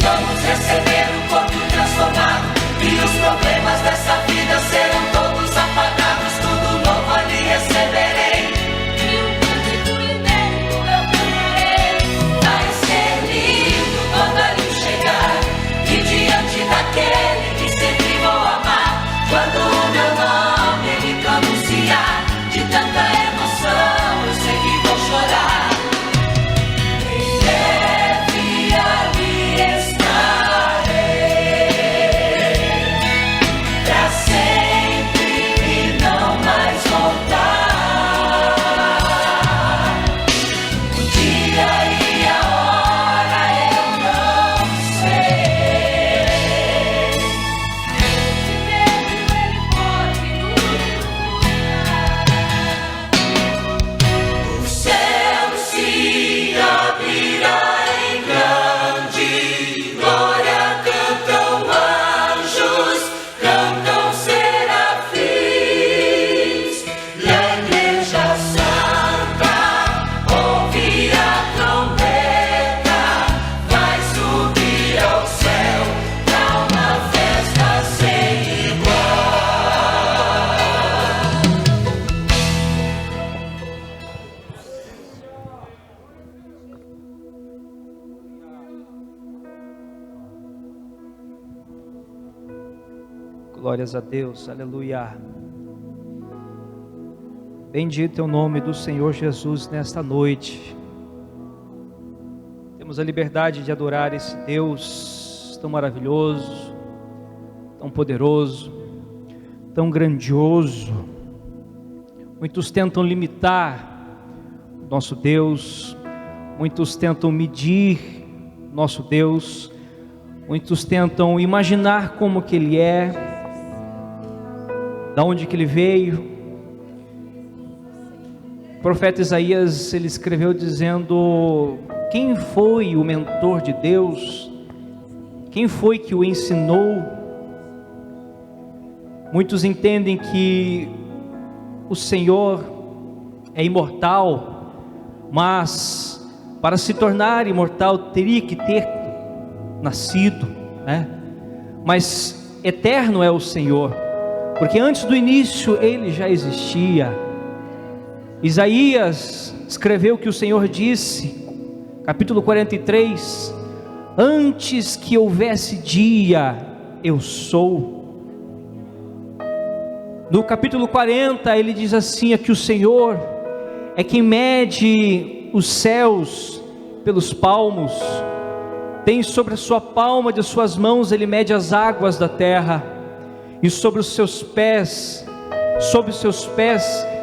vamos receber um corpo transformado, e os problemas dessa vida serão todos apagados. Tudo novo ali receberei, e um cântico inédito eu cantarei. Vai ser lindo quando ali chegar, e diante daquele que sempre vou amar, quando o meu nome ele pronunciar, de tanta emoção eu sei que vou chorar. Em breve ali estarei, pra sempre e não mais voltar. O dia e a hora eu não sei, mesmo ele pode nos curar. O céu se abrirá em grande glória, cantam anjos, cantam serafins, e a igreja santa ouve a trombeta, vai subir ao céu pra uma festa sem igual. Glórias a Deus, aleluia. Bendito é o nome do Senhor Jesus nesta noite. Temos a liberdade de adorar esse Deus tão maravilhoso, tão poderoso, tão grandioso. Muitos tentam limitar o nosso Deus, muitos tentam medir nosso Deus, muitos tentam imaginar como que Ele é, da onde que Ele veio. O profeta Isaías, ele escreveu dizendo: quem foi o mentor de Deus? Quem foi que o ensinou? Muitos entendem que o Senhor é imortal, mas para se tornar imortal teria que ter nascido, né? Mas eterno é o Senhor, porque antes do início Ele já existia. Isaías escreveu que o Senhor disse, capítulo 43, antes que houvesse dia, eu sou. No capítulo 40 ele diz assim, que o Senhor é quem mede os céus pelos palmos, tem sobre a sua palma de suas mãos, ele mede as águas da terra, e sobre os seus pés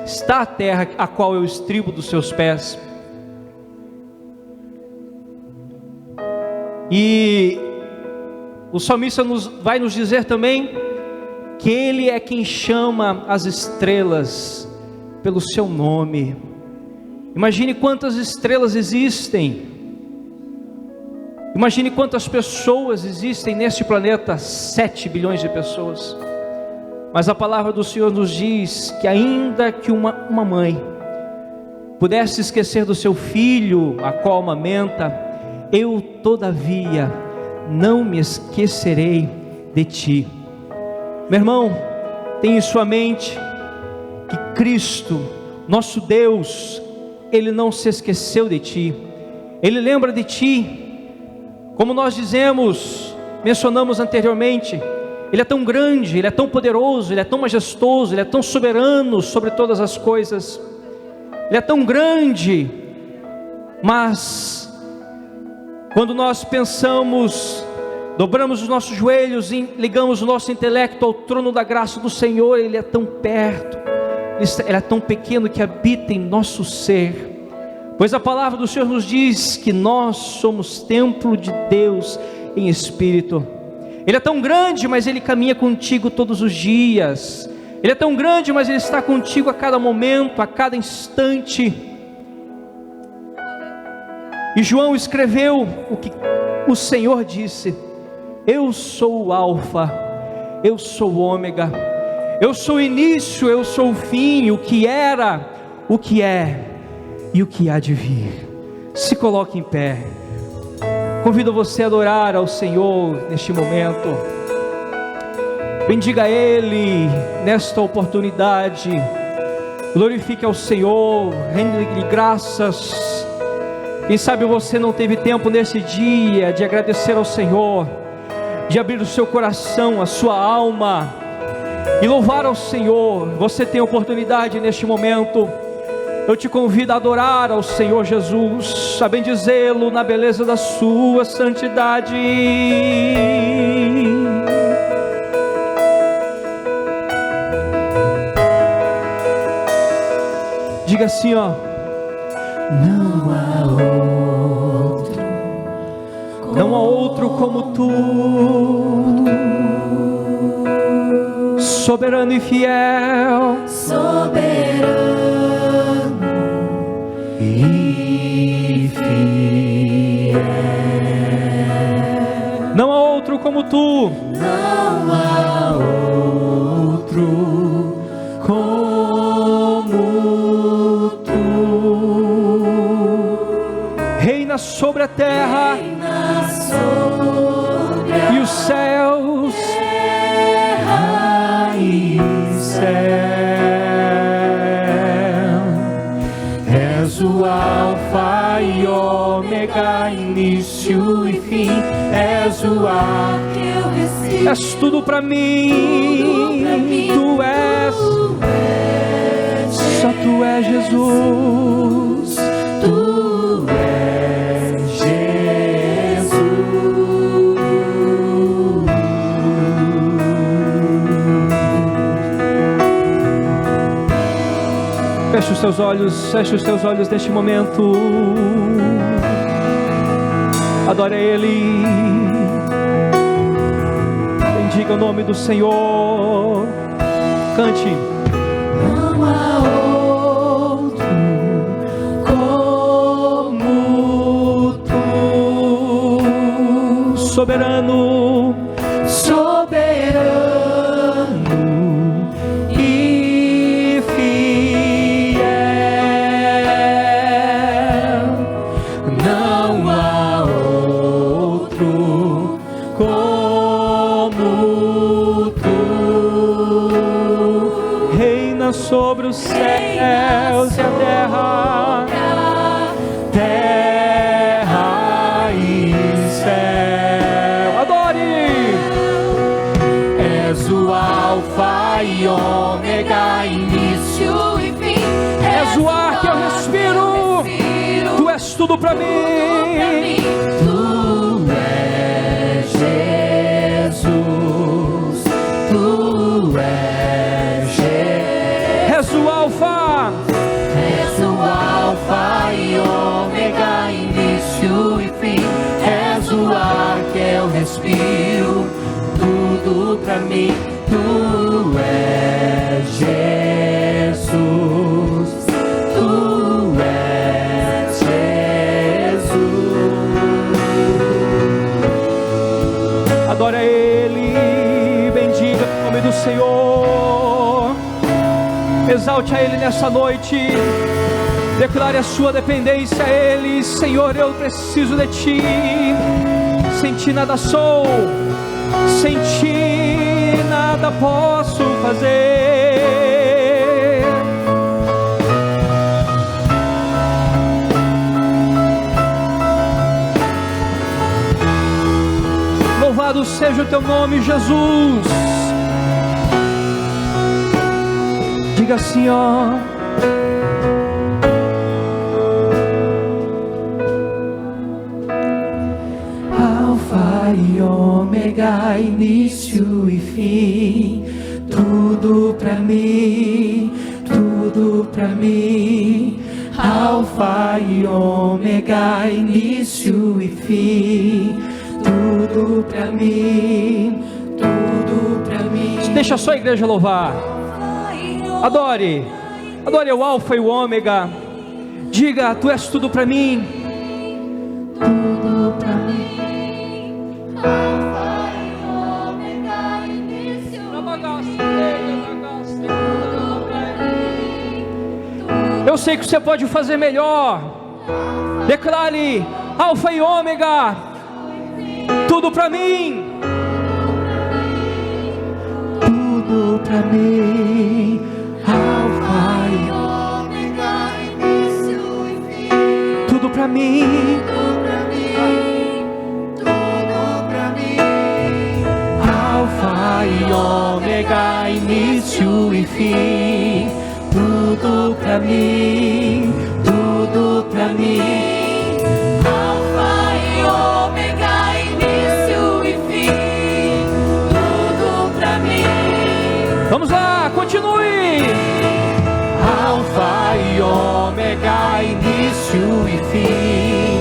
está a terra, a qual é o estribo dos seus pés. E o salmista vai nos dizer também que Ele é quem chama as estrelas pelo seu nome. Imagine quantas estrelas existem, imagine quantas pessoas existem neste planeta, 7 bilhões de pessoas. Mas a palavra do Senhor nos diz que ainda que uma mãe pudesse esquecer do seu filho, a qual amamenta, eu todavia não me esquecerei de ti. Meu irmão, tenha em sua mente que Cristo, nosso Deus, Ele não se esqueceu de ti, Ele lembra de ti. Como nós mencionamos anteriormente, Ele é tão grande, Ele é tão poderoso, Ele é tão majestoso, Ele é tão soberano sobre todas as coisas. Ele é tão grande, mas quando nós pensamos, dobramos os nossos joelhos e ligamos o nosso intelecto ao trono da graça do Senhor, Ele é tão perto, Ele é tão pequeno que habita em nosso ser. Pois a palavra do Senhor nos diz que nós somos templo de Deus em espírito. Ele é tão grande, mas Ele caminha contigo todos os dias. Ele é tão grande, mas Ele está contigo a cada momento, a cada instante. E João escreveu o que o Senhor disse: eu sou o Alfa, eu sou o Ômega, eu sou o início, eu sou o fim, o que era, o que é e o que há de vir. Se coloque em pé. Convido você a adorar ao Senhor neste momento. Bendiga Ele nesta oportunidade. Glorifique ao Senhor, rende-lhe graças. Quem sabe você não teve tempo nesse dia de agradecer ao Senhor, de abrir o seu coração, a sua alma e louvar ao Senhor. Você tem oportunidade neste momento. Eu te convido a adorar ao Senhor Jesus, a bendizê-lo na beleza da sua santidade. Diga assim, ó: não há outro como tu, soberano e fiel, não há outro como tu, não há outro como tu, reina sobre a terra e os céus, terra e céu. És o alfa e ômega, início e fim. És o ar que eu respiro. És tudo pra mim. Tu és, só tu és Jesus. Tu és Jesus. Feche os teus olhos neste momento. Adore Ele. Bendiga o nome do Senhor. Cante. Não há outro como tu, soberano, soberano e fiel. Não há outro como tu, reina sobre os céus e a terra, terra e céu. Adore! És o alfa e ômega, início e fim. És o ar que eu respiro. Tu és tudo pra mim. Tu és Jesus. Tu és Jesus. És o alfa. És o alfa e ômega, início e fim. És o ar que eu respiro. Tudo pra mim. Tu és Jesus. Tu és Jesus. Adore a Ele. Bendiga o nome do Senhor. Exalte a Ele nessa noite. Declare a sua dependência a Ele. Senhor, eu preciso de Ti. Sem Ti nada sou. Sem Ti nada posso fazer. Louvado seja o Teu nome, Jesus. Diga assim, ó: Alfa e ômega, início e fim. Tudo pra mim, tudo pra mim. Alfa e ômega, início e fim. Tudo pra mim, tudo pra mim. Deixa só a igreja louvar. Adore. Adore o alfa e o ômega. Diga: Tu és tudo pra mim. Tudo pra mim. Eu sei que você pode fazer melhor. Declare: Alfa e ômega, tudo para mim. Tudo pra mim, Alfa e Ômega, início e fim. Tudo para mim, Tudo pra mim, tudo pra mim. Alfa e Ômega, início e fim. Tudo para mim, tudo para mim. Alfa e Ômega, início e fim. Tudo pra mim. Vamos lá, continue. Alfa e Ômega, início e fim.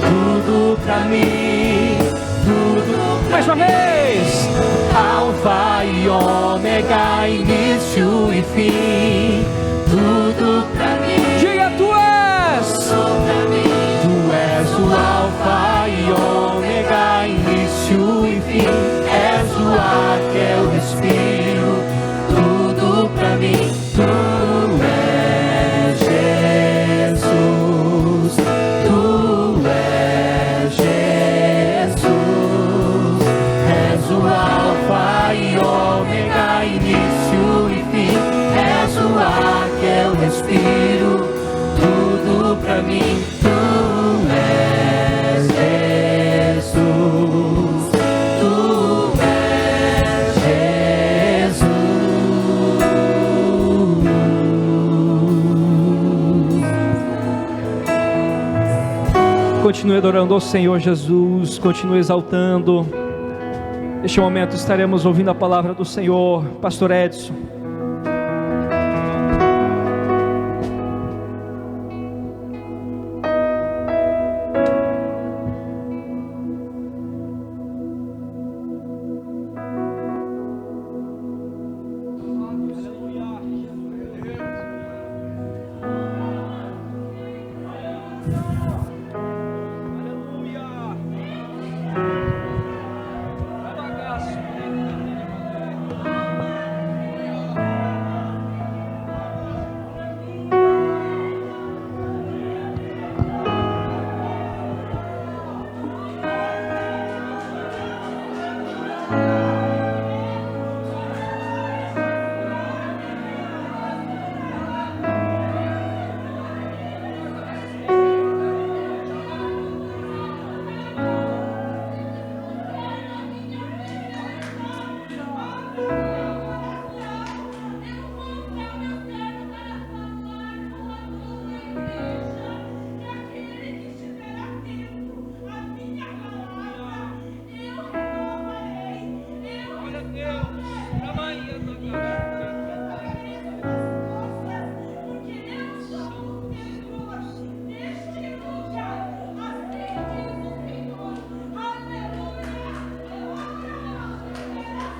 Tudo pra mim, tudo. Mais uma vez. Alfa e Ômega, início e fim. Tudo pra mim. Diga, tu és. Tudo pra mim. Tu és o Alfa e Ômega, início e fim. És o ar que eu respiro. Tudo pra mim. Tu és Jesus. Tu és Jesus. És o Alfa e Ômega, início e fim. És o ar que eu respiro. Tudo pra mim. Tu és Jesus. Tu és Jesus. Continue adorando ao Senhor Jesus. Continue exaltando. Neste momento estaremos ouvindo a palavra do Senhor. Pastor Edson.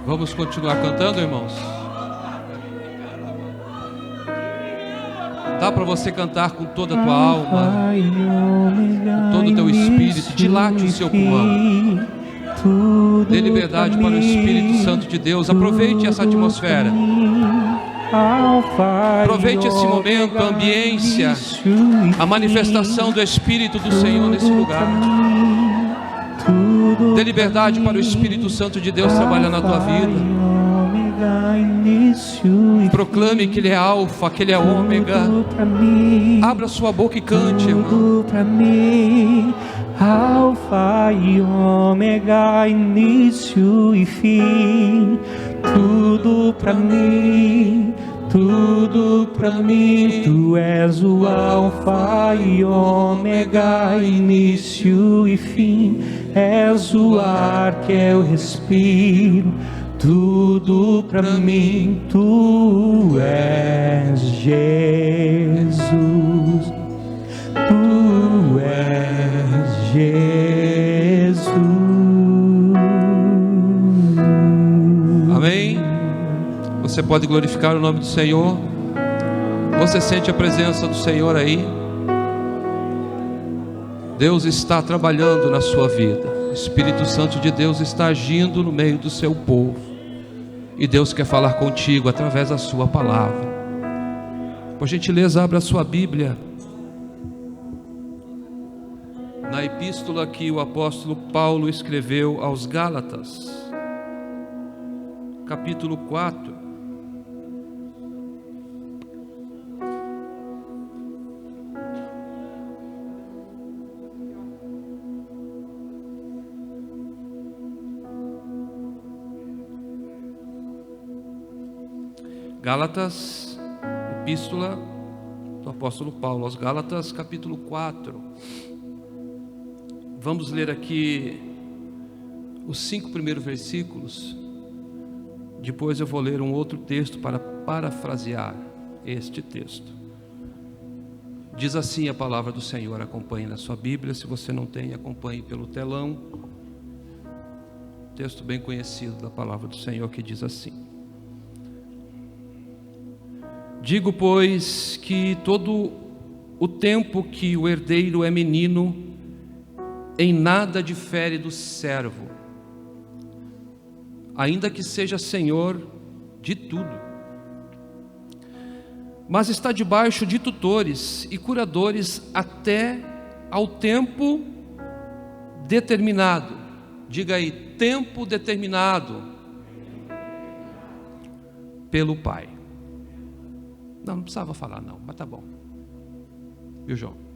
Vamos continuar cantando, irmãos? Dá para você cantar com toda a tua alma, com todo o teu espírito, dilate o seu pulmão. Dê liberdade para o Espírito Santo de Deus. Aproveite essa atmosfera. Aproveite esse momento, a ambiência, a manifestação do Espírito do Senhor nesse lugar. Dê liberdade para o Espírito Santo de Deus trabalhar na tua vida. Proclame que Ele é Alfa, que Ele é Ômega. Abra sua boca e cante, irmão. Alfa e Ômega, início e fim. Tudo pra mim, tudo pra mim. Tu és o Alfa e Ômega, início e fim. És o ar que eu respiro. Tudo pra mim. Tu és Jesus. Tu és Jesus. Amém? Você pode glorificar o nome do Senhor. Você sente a presença do Senhor aí? Deus está trabalhando na sua vida. O Espírito Santo de Deus está agindo no meio do seu povo. E Deus quer falar contigo através da sua palavra. Por gentileza, abra a sua Bíblia na na epístola que o apóstolo Paulo escreveu aos Gálatas, capítulo 4. Gálatas, epístola do apóstolo Paulo aos Gálatas, capítulo 4. Vamos ler aqui os 5 primeiros versículos. Depois eu vou ler um outro texto para parafrasear este texto. Diz assim a palavra do Senhor, acompanhe na sua Bíblia. Se você não tem, acompanhe pelo telão. Texto bem conhecido da palavra do Senhor que diz assim: digo, pois, que todo o tempo que o herdeiro é menino, em nada difere do servo, ainda que seja senhor de tudo, mas está debaixo de tutores e curadores até ao tempo determinado. Diga aí, tempo determinado pelo Pai. Não precisava falar não, mas tá bom. Viu, João?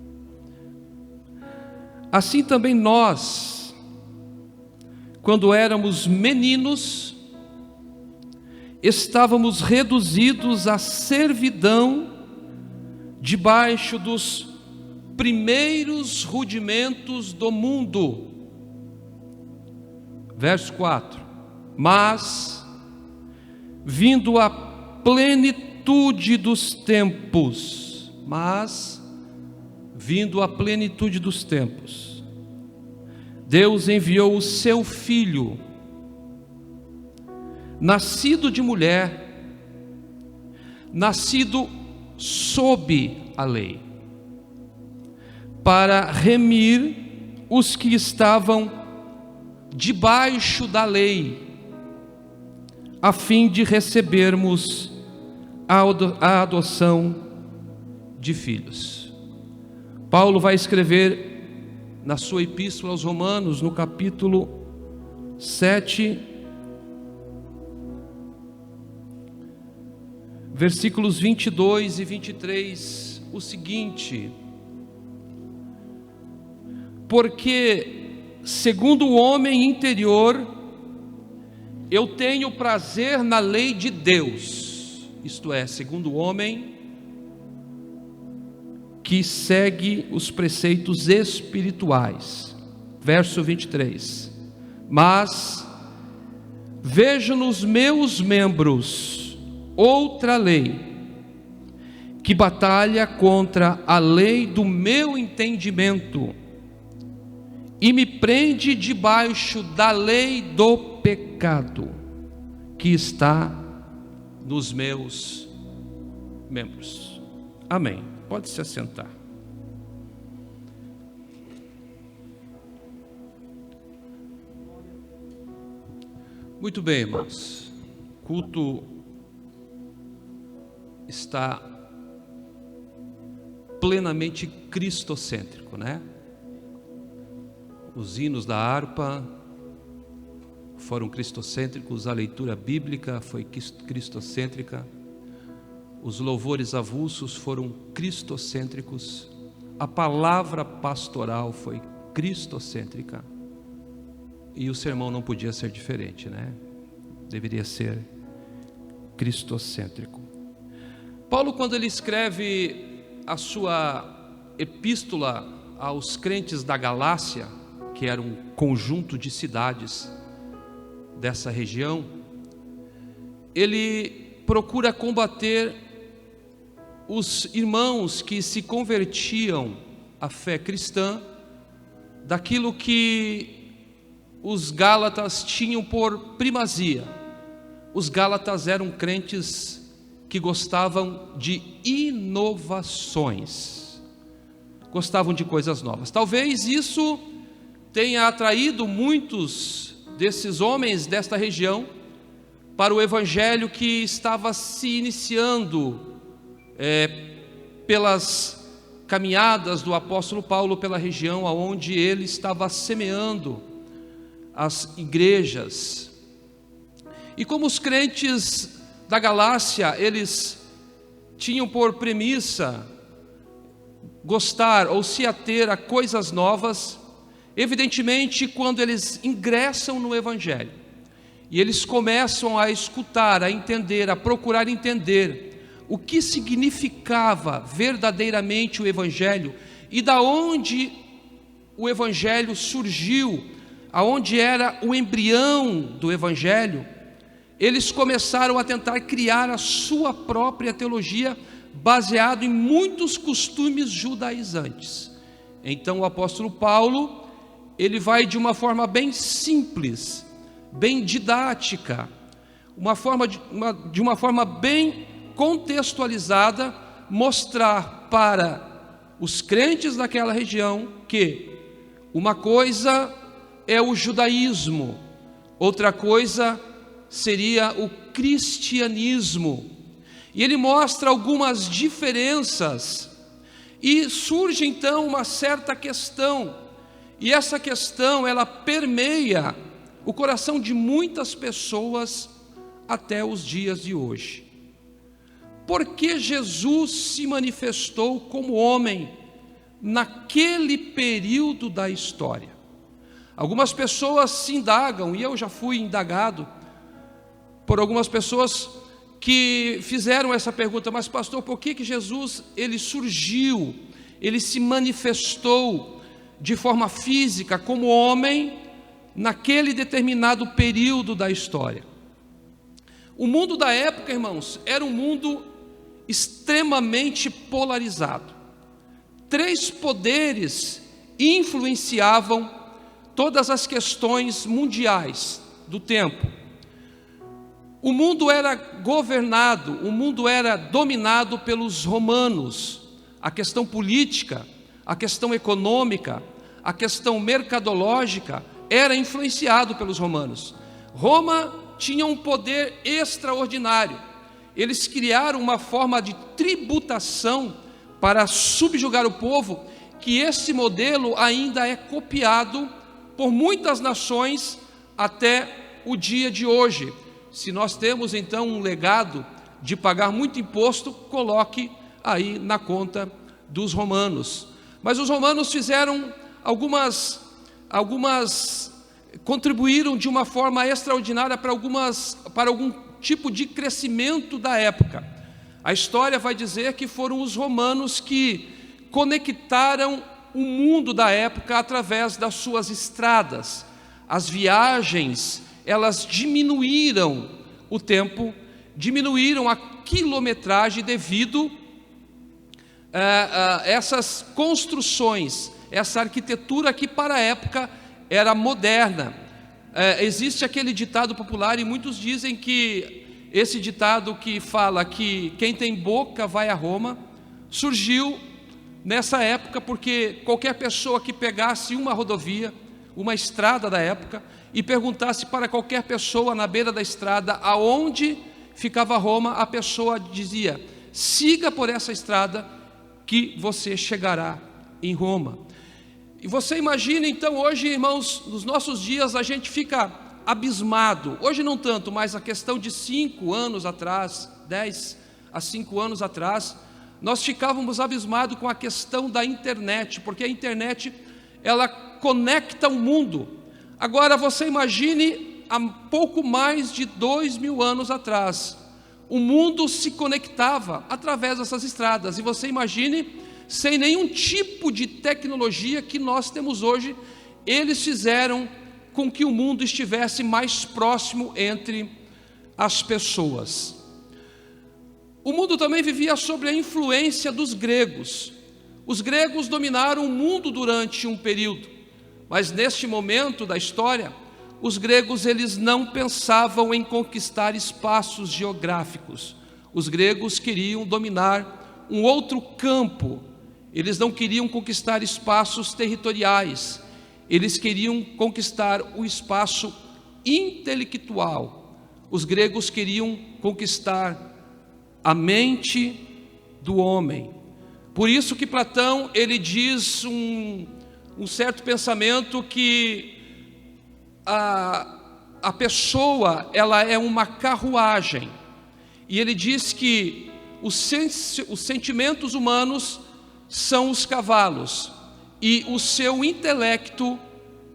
Assim também nós, quando éramos meninos, estávamos reduzidos à servidão debaixo dos primeiros rudimentos do mundo. Verso 4. Mas, vindo a plenitude dos tempos, vindo a plenitude dos tempos, Deus enviou o seu Filho, nascido de mulher, nascido sob a lei, para remir os que estavam debaixo da lei, a fim de recebermos a adoção de filhos. Paulo vai escrever na sua epístola aos Romanos, no capítulo 7, versículos 22 e 23, o seguinte: porque, segundo o homem interior, eu tenho prazer na lei de Deus. Isto é, segundo o homem que segue os preceitos espirituais. Verso 23. Mas vejo nos meus membros outra lei, que batalha contra a lei do meu entendimento, e me prende debaixo da lei do pecado, que está nos meus membros. Amém. Pode se assentar. Muito bem, irmãos. O culto está plenamente cristocêntrico, né? Os hinos da harpa foram cristocêntricos, a leitura bíblica foi cristocêntrica, os louvores avulsos foram cristocêntricos, a palavra pastoral foi cristocêntrica, e o sermão não podia ser diferente, né? Deveria ser cristocêntrico. Paulo, quando ele escreve a sua epístola aos crentes da Galácia, que era um conjunto de cidades dessa região, ele procura combater os irmãos que se convertiam à fé cristã daquilo que os gálatas tinham por primazia. Os gálatas eram crentes que gostavam de inovações, gostavam de coisas novas. Talvez isso tenha atraído muitos desses homens desta região para o evangelho que estava se iniciando pelas caminhadas do apóstolo Paulo pela região aonde ele estava semeando as igrejas. E como os crentes da Galácia, eles tinham por premissa gostar ou se ater a coisas novas, evidentemente quando eles ingressam no Evangelho e eles começam a escutar, a entender, a procurar entender o que significava verdadeiramente o Evangelho e da onde o Evangelho surgiu, aonde era o embrião do Evangelho, eles começaram a tentar criar a sua própria teologia baseado em muitos costumes judaizantes. Então o apóstolo Paulo, ele vai de uma forma bem simples, bem didática, de uma forma bem contextualizada, mostrar para os crentes daquela região que uma coisa é o judaísmo, outra coisa seria o cristianismo. E ele mostra algumas diferenças e surge então uma certa questão, e essa questão ela permeia o coração de muitas pessoas até os dias de hoje. Por que Jesus se manifestou como homem naquele período da história? Algumas pessoas se indagam, e eu já fui indagado por algumas pessoas que fizeram essa pergunta: mas pastor, por que Jesus ele surgiu, ele se manifestou de forma física como homem naquele determinado período da história? O mundo da época, irmãos, era um mundo extremamente polarizado. Três poderes influenciavam todas as questões mundiais do tempo. O mundo era governado, o mundo era dominado pelos romanos. A questão política, a questão econômica, a questão mercadológica era influenciado pelos romanos. Roma tinha um poder extraordinário. Eles criaram uma forma de tributação para subjugar o povo, que esse modelo ainda é copiado por muitas nações até o dia de hoje. Se nós temos então um legado de pagar muito imposto, coloque aí na conta dos romanos. Mas os romanos fizeram contribuíram de uma forma extraordinária para algum tipo de crescimento da época. A história vai dizer que foram os romanos que conectaram o mundo da época através das suas estradas. As viagens, elas diminuíram o tempo, diminuíram a quilometragem devido a essas construções, essa arquitetura que para a época era moderna. Existe aquele ditado popular, e muitos dizem que esse ditado que fala que quem tem boca vai a Roma, surgiu nessa época porque qualquer pessoa que pegasse uma rodovia, uma estrada da época, e perguntasse para qualquer pessoa na beira da estrada aonde ficava Roma, a pessoa dizia: siga por essa estrada que você chegará em Roma. E você imagina então hoje, irmãos, nos nossos dias a gente fica abismado, hoje não tanto, mas a questão de 5 anos atrás, 10 a 5 anos atrás, nós ficávamos abismados com a questão da internet, porque a internet ela conecta o mundo. Agora você imagine há pouco mais de 2000 anos atrás, o mundo se conectava através dessas estradas, e você imagine sem nenhum tipo de tecnologia que nós temos hoje, eles fizeram com que o mundo estivesse mais próximo entre as pessoas. O mundo também vivia sob a influência dos gregos. Os gregos dominaram o mundo durante um período, mas neste momento da história, os gregos eles não pensavam em conquistar espaços geográficos. Os gregos queriam dominar um outro campo. Eles não queriam conquistar espaços territoriais, eles queriam conquistar o espaço intelectual. Os gregos queriam conquistar a mente do homem. Por isso que Platão, ele diz um certo pensamento que a pessoa, ela é uma carruagem, e ele diz que os sentimentos humanos são os cavalos, e o seu intelecto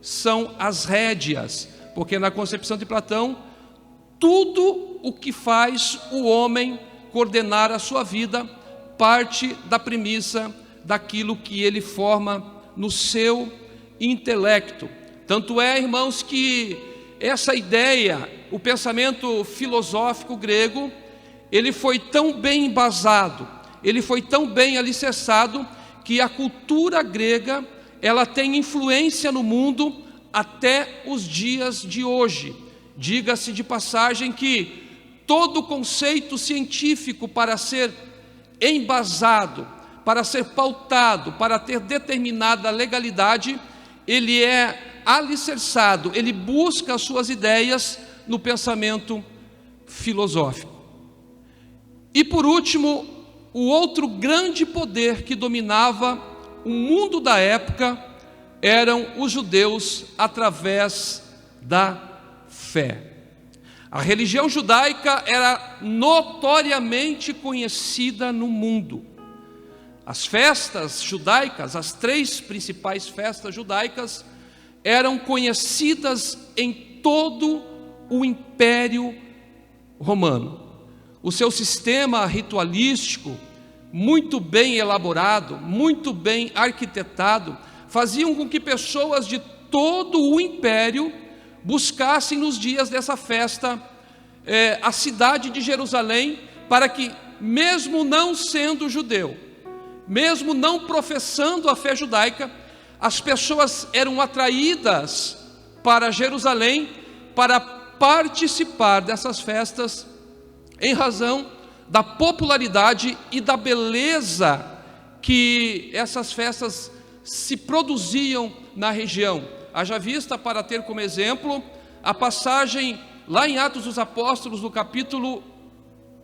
são as rédeas, porque na concepção de Platão, tudo o que faz o homem coordenar a sua vida parte da premissa daquilo que ele forma no seu intelecto. Tanto é, irmãos, que essa ideia, o pensamento filosófico grego, ele foi tão bem embasado, ele foi tão bem alicerçado, que a cultura grega, ela tem influência no mundo até os dias de hoje. Diga-se de passagem que todo conceito científico, para ser embasado, para ser pautado, para ter determinada legalidade, ele é alicerçado, ele busca as suas ideias no pensamento filosófico. E por último, o outro grande poder que dominava o mundo da época eram os judeus através da fé. A religião judaica era notoriamente conhecida no mundo. As festas judaicas, as 3 principais festas judaicas, eram conhecidas em todo o Império Romano. O seu sistema ritualístico, muito bem elaborado, muito bem arquitetado, faziam com que pessoas de todo o Império buscassem nos dias dessa festa a cidade de Jerusalém, para que, mesmo não sendo judeu, mesmo não professando a fé judaica, as pessoas eram atraídas para Jerusalém para participar dessas festas, em razão da popularidade e da beleza que essas festas se produziam na região. Haja vista, para ter como exemplo, a passagem lá em Atos dos Apóstolos, no capítulo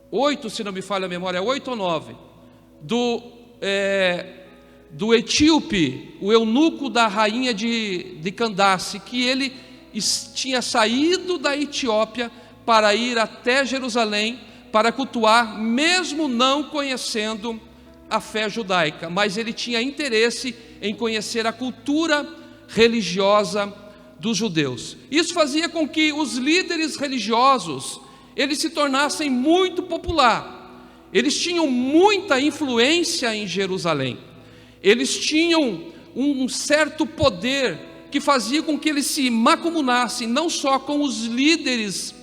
8, se não me falha a memória, 8 ou 9, do etíope, o eunuco da rainha de Candace, que ele tinha saído da Etiópia para ir até Jerusalém para cultuar, mesmo não conhecendo a fé judaica, mas ele tinha interesse em conhecer a cultura religiosa dos judeus. Isso fazia com que os líderes religiosos, eles se tornassem muito popular. Eles tinham muita influência em Jerusalém. Eles tinham um certo poder que fazia com que eles se mancomunassem não só com os líderes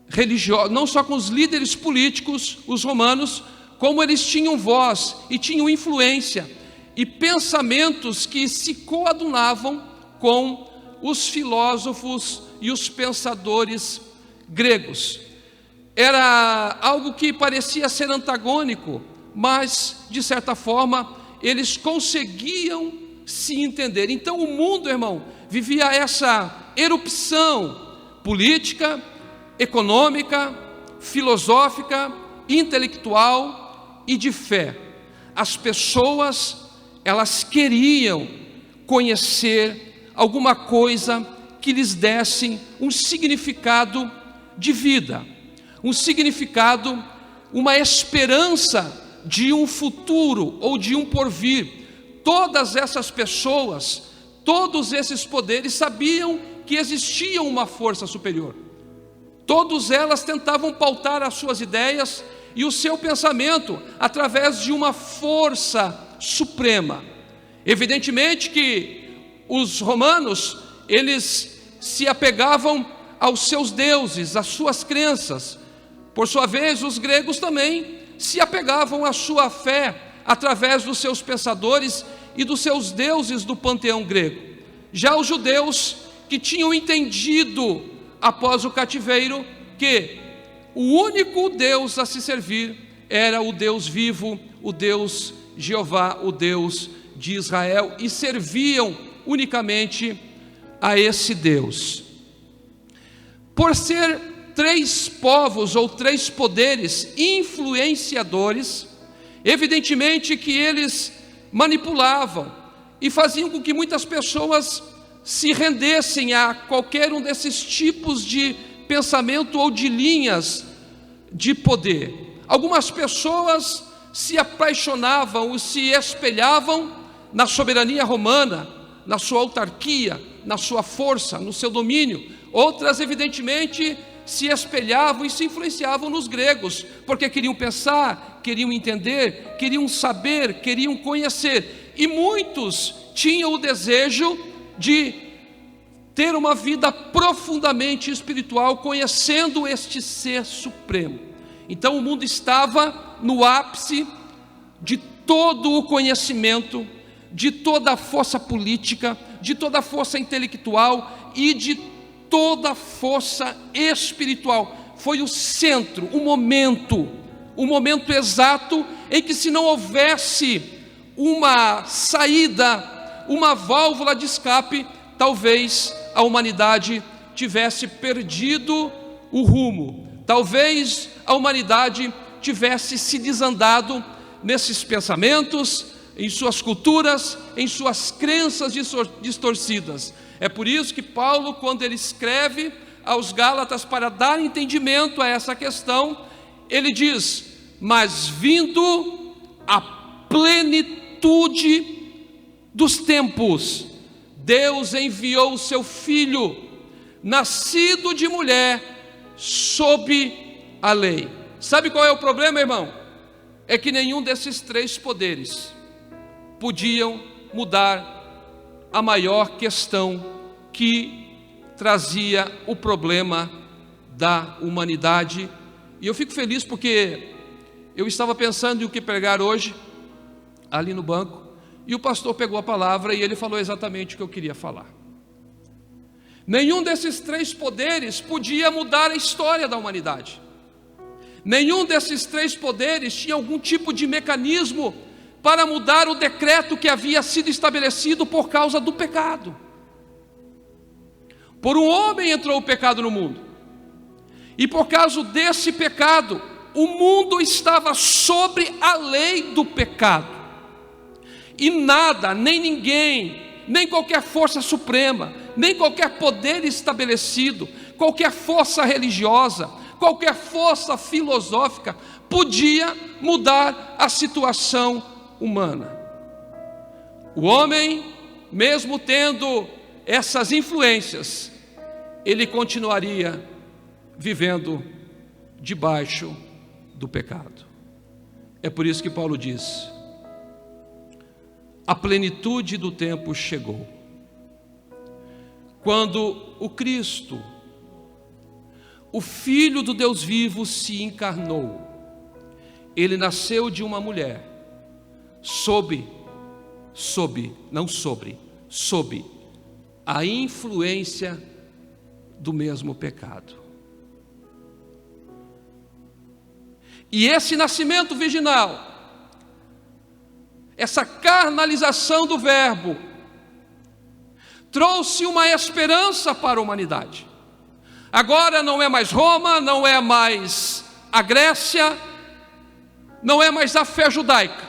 religiosos, não só com os líderes políticos, os romanos, como eles tinham voz e tinham influência e pensamentos que se coadunavam com os filósofos e os pensadores gregos. Era algo que parecia ser antagônico, mas, de certa forma, eles conseguiam se entender. Então o mundo, irmão, vivia essa erupção política, econômica, filosófica, intelectual e de fé. As pessoas, elas queriam conhecer alguma coisa que lhes desse um significado de vida, um significado, uma esperança de um futuro ou de um porvir. Todas essas pessoas, todos esses poderes sabiam que existia uma força superior. Todas elas tentavam pautar as suas ideias e o seu pensamento através de uma força suprema. Evidentemente que os romanos, eles se apegavam aos seus deuses, às suas crenças. Por sua vez, os gregos também se apegavam à sua fé através dos seus pensadores e dos seus deuses do panteão grego. Já os judeus, que tinham entendido após o cativeiro que o único Deus a se servir era o Deus vivo, o Deus Jeová, o Deus de Israel, e serviam unicamente a esse Deus. Por ser 3 povos ou 3 poderes influenciadores, Evidentemente que eles manipulavam e faziam com que muitas pessoas se rendessem a qualquer um desses tipos de pensamento ou de linhas de poder. Algumas pessoas se apaixonavam ou se espelhavam na soberania romana, na sua autarquia, na sua força, no seu domínio. Outras, evidentemente, se espelhavam e se influenciavam nos gregos, porque queriam pensar, queriam entender, queriam saber, queriam conhecer. E muitos tinham o desejo de ter uma vida profundamente espiritual, conhecendo este ser supremo. Então o mundo estava no ápice de todo o conhecimento, de toda a força política, de toda a força intelectual e de toda a força espiritual. Foi o centro, o momento exato em que, se não houvesse uma saída, uma válvula de escape, talvez a humanidade tivesse perdido o rumo, talvez a humanidade tivesse se desandado nesses pensamentos, em suas culturas, em suas crenças distorcidas. É por isso que Paulo, quando ele escreve aos Gálatas para dar entendimento a essa questão, ele diz: mas vindo a plenitude dos tempos, Deus enviou o seu Filho, nascido de mulher, sob a lei. Sabe qual é o problema, irmão? É que nenhum desses três poderes podiam mudar a maior questão que trazia o problema da humanidade. E eu fico feliz porque eu estava pensando em o que pregar hoje, ali no banco, e o pastor pegou a palavra e ele falou exatamente o que eu queria falar. Nenhum desses três poderes podia mudar a história da humanidade. Nenhum desses três poderes tinha algum tipo de mecanismo para mudar o decreto que havia sido estabelecido por causa do pecado. Por um homem entrou o pecado no mundo, e por causa desse pecado, o mundo estava sobre a lei do pecado, e nada, nem ninguém, nem qualquer força suprema, nem qualquer poder estabelecido, qualquer força religiosa, qualquer força filosófica podia mudar a situação humana. O homem, mesmo tendo essas influências, ele continuaria vivendo debaixo do pecado. É por isso que Paulo diz: a plenitude do tempo chegou, quando o Cristo, o Filho do Deus vivo, se encarnou. Ele nasceu de uma mulher, sob a influência do mesmo pecado. E esse nascimento virginal, essa carnalização do verbo, trouxe uma esperança para a humanidade. Agora não é mais Roma, não é mais a Grécia, não é mais a fé judaica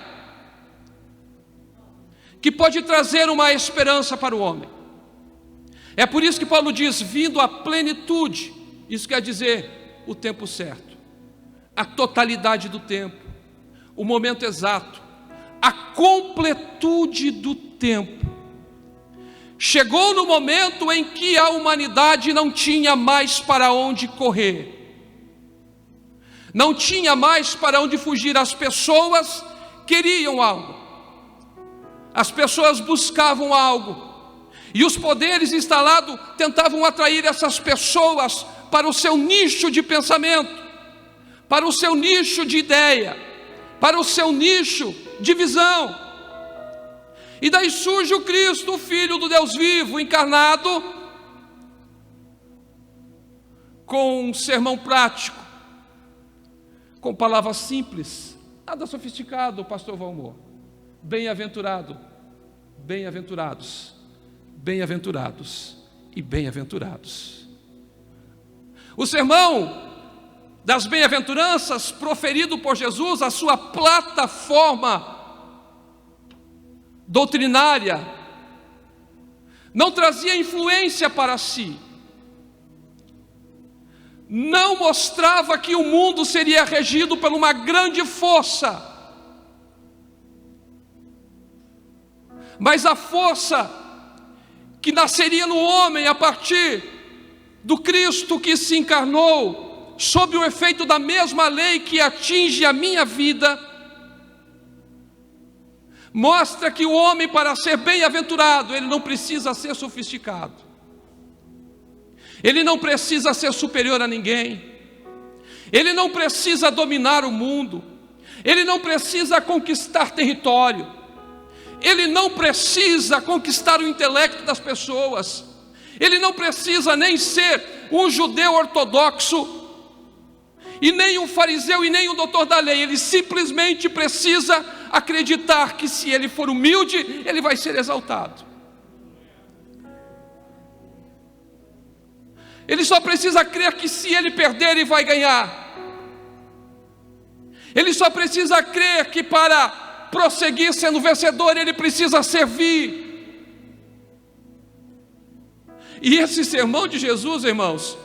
que pode trazer uma esperança para o homem. É por isso que Paulo diz: vindo à plenitude. Isso quer dizer o tempo certo, a totalidade do tempo, o momento exato, a completude do tempo. Chegou no momento em que a humanidade não tinha mais para onde correr, não tinha mais para onde fugir. As pessoas queriam algo, as pessoas buscavam algo, e os poderes instalados tentavam atrair essas pessoas para o seu nicho de pensamento, para o seu nicho de ideia, para o seu nicho de visão. E daí surge o Cristo, o Filho do Deus vivo, encarnado, com um sermão prático, com palavras simples, nada sofisticado, pastor Valmor. Bem-aventurado, bem-aventurados, bem-aventurados e bem-aventurados. O sermão das bem-aventuranças proferido por Jesus, a sua plataforma doutrinária, não trazia influência para si, não mostrava que o mundo seria regido por uma grande força, mas a força que nasceria no homem a partir do Cristo que se encarnou, sob o efeito da mesma lei que atinge a minha vida, mostra que o homem, para ser bem-aventurado, ele não precisa ser sofisticado, ele não precisa ser superior a ninguém, ele não precisa dominar o mundo, ele não precisa conquistar território, ele não precisa conquistar o intelecto das pessoas, ele não precisa nem ser um judeu ortodoxo, e nem um fariseu e nem um doutor da lei. Ele simplesmente precisa acreditar que, se ele for humilde, ele vai ser exaltado. Ele só precisa crer que, se ele perder, ele vai ganhar. Ele só precisa crer que, para prosseguir sendo vencedor, ele precisa servir. E esse sermão de Jesus, irmãos,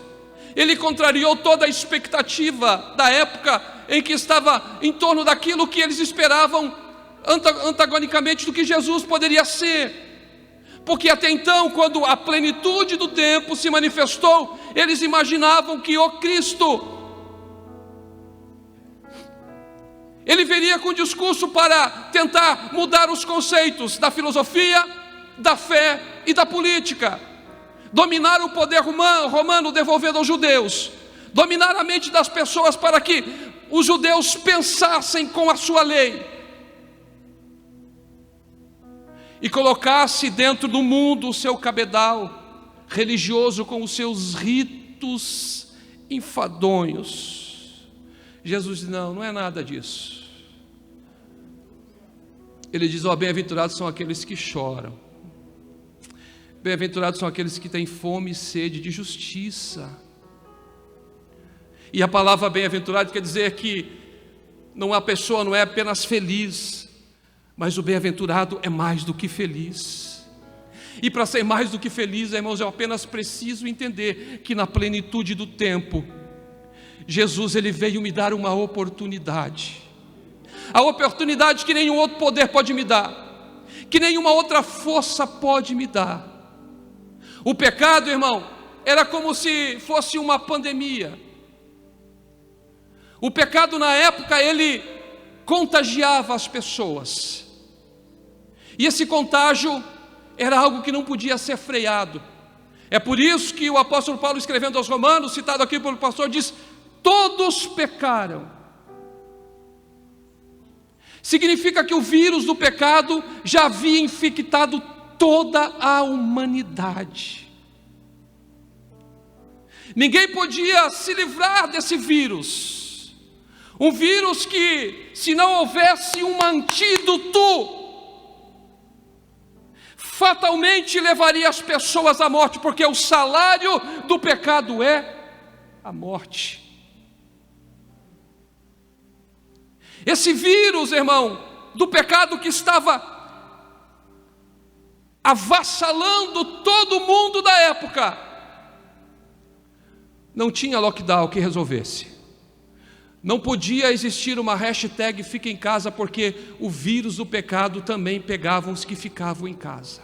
ele contrariou toda a expectativa da época em que estava em torno daquilo que eles esperavam antagonicamente do que Jesus poderia ser. Porque até então, quando a plenitude do tempo se manifestou, eles imaginavam que o Cristo, ele viria com discurso para tentar mudar os conceitos da filosofia, da fé e da política, dominar o poder romano devolvendo aos judeus, dominar a mente das pessoas para que os judeus pensassem com a sua lei e colocasse dentro do mundo o seu cabedal religioso com os seus ritos enfadonhos. Jesus diz: não é nada disso. Ele diz: bem-aventurados são aqueles que choram, bem-aventurados são aqueles que têm fome e sede de justiça. E a palavra bem-aventurado quer dizer que a pessoa não é apenas feliz, mas o bem-aventurado é mais do que feliz. E para ser mais do que feliz, irmãos, eu apenas preciso entender que na plenitude do tempo, Jesus, ele veio me dar uma oportunidade, a oportunidade que nenhum outro poder pode me dar, que nenhuma outra força pode me dar. O pecado, irmão, era como se fosse uma pandemia. O pecado na época, ele contagiava as pessoas, e esse contágio era algo que não podia ser freado. É por isso que o apóstolo Paulo, escrevendo aos Romanos, citado aqui pelo pastor, diz: todos pecaram. Significa que o vírus do pecado já havia infectado toda a humanidade. Ninguém podia se livrar desse vírus. Um vírus que, se não houvesse um antídoto, fatalmente levaria as pessoas à morte, porque o salário do pecado é a morte. Esse vírus, irmão, do pecado que estava avassalando todo mundo da época, não tinha lockdown que resolvesse. Não podia existir uma hashtag fica em casa, porque o vírus do pecado também pegava os que ficavam em casa.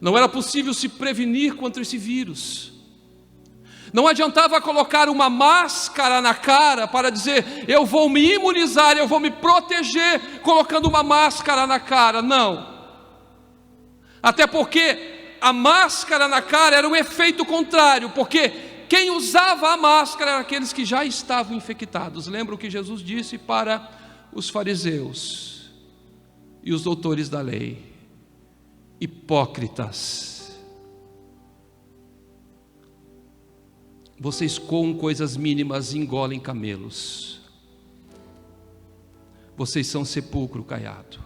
Não era possível se prevenir contra esse vírus. Não adiantava colocar uma máscara na cara para dizer: eu vou me imunizar, eu vou me proteger colocando uma máscara na cara. Não. Até porque a máscara na cara era um efeito contrário, porque quem usava a máscara eram aqueles que já estavam infectados. Lembra o que Jesus disse para os fariseus e os doutores da lei? Hipócritas, vocês com coisas mínimas engolem camelos. Vocês são sepulcro caiado.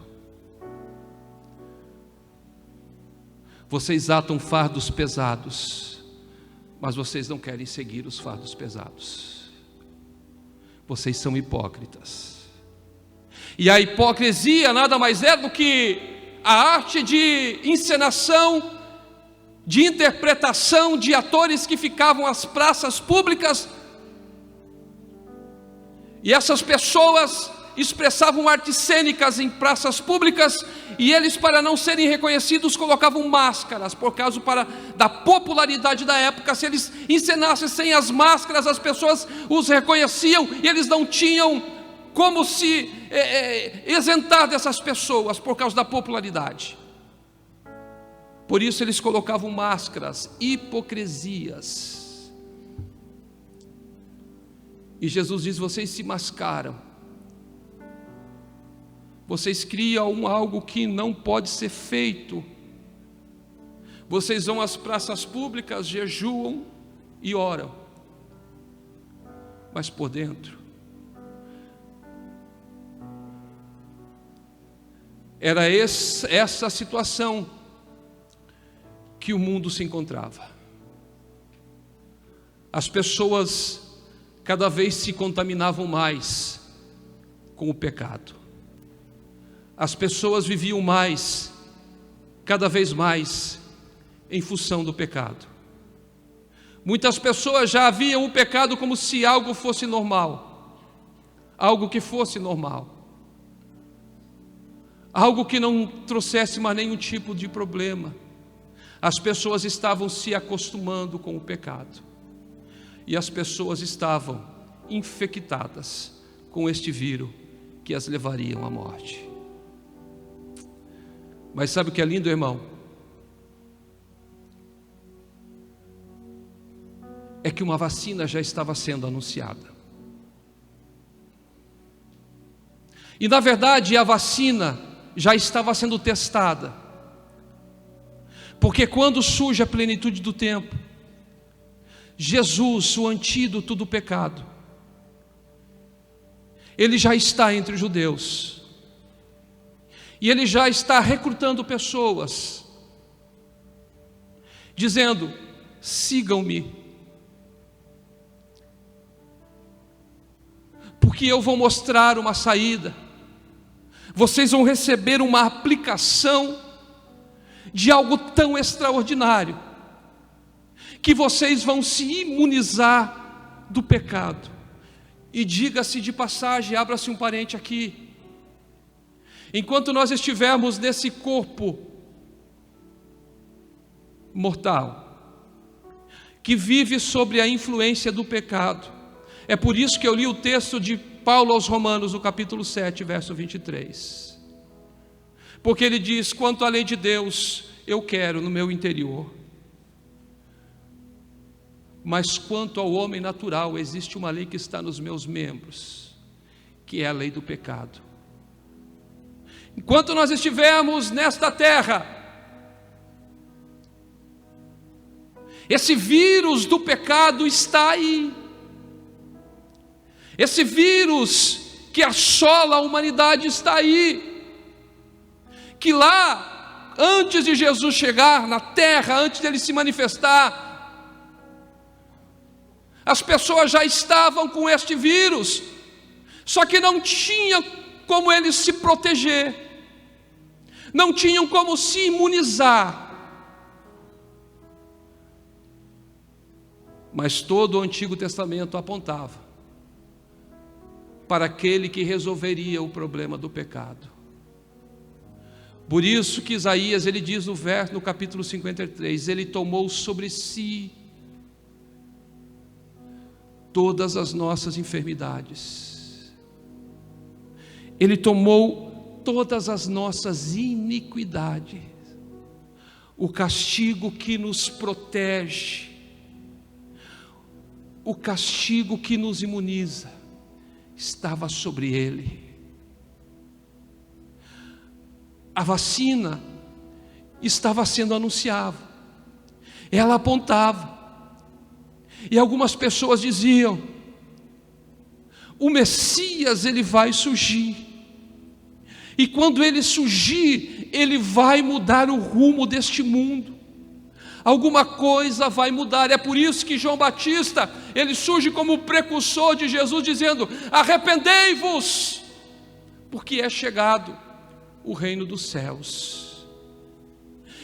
Vocês atam fardos pesados, mas vocês não querem seguir os fardos pesados. Vocês são hipócritas. E a hipocrisia nada mais é do que a arte de encenação, de interpretação de atores que ficavam às praças públicas, e essas pessoas expressavam artes cênicas em praças públicas, e eles, para não serem reconhecidos, colocavam máscaras, por causa da popularidade da época. Se eles encenassem sem as máscaras, as pessoas os reconheciam, e eles não tinham como se isentar dessas pessoas, por causa da popularidade. Por isso eles colocavam máscaras, hipocrisias. E Jesus diz: vocês se mascaram, vocês criam algo que não pode ser feito. Vocês vão às praças públicas, jejuam e oram, mas por dentro era essa situação que o mundo se encontrava. As pessoas cada vez se contaminavam mais com o pecado. As pessoas viviam mais, cada vez mais, em função do pecado. Muitas pessoas já viam o pecado como se algo fosse normal, algo que fosse normal, algo que não trouxesse mais nenhum tipo de problema. As pessoas estavam se acostumando com o pecado, e as pessoas estavam infectadas com este vírus que as levariam à morte. Mas sabe o que é lindo, irmão? É que uma vacina já estava sendo anunciada. E na verdade a vacina já estava sendo testada. Porque quando surge a plenitude do tempo, Jesus, o antídoto do pecado, ele já está entre os judeus. E ele já está recrutando pessoas, dizendo: sigam-me, porque eu vou mostrar uma saída. Vocês vão receber uma aplicação de algo tão extraordinário, que vocês vão se imunizar do pecado. E diga-se de passagem, abra-se um parente aqui, enquanto nós estivermos nesse corpo mortal, que vive sobre a influência do pecado, é por isso que eu li o texto de Paulo aos Romanos, no capítulo 7, verso 23, porque ele diz: quanto à lei de Deus, eu quero no meu interior, mas quanto ao homem natural, existe uma lei que está nos meus membros, que é a lei do pecado. Enquanto nós estivermos nesta terra, esse vírus do pecado está aí. Esse vírus que assola a humanidade está aí. Que lá, antes de Jesus chegar na terra, antes dele se manifestar, as pessoas já estavam com este vírus, só que não tinha como eles se proteger, não tinham como se imunizar. Mas todo o Antigo Testamento apontava para aquele que resolveria o problema do pecado. Por isso que Isaías, ele diz no capítulo 53, ele tomou sobre si todas as nossas enfermidades. Ele tomou todas as nossas iniquidades. O castigo que nos protege, o castigo que nos imuniza, estava sobre ele. A vacina estava sendo anunciada, ela apontava, e algumas pessoas diziam: o Messias, ele vai surgir, e quando ele surgir, ele vai mudar o rumo deste mundo. alguma coisa vai mudar. É por isso que João Batista, ele surge como o precursor de Jesus, dizendo: arrependei-vos, porque é chegado o reino dos céus.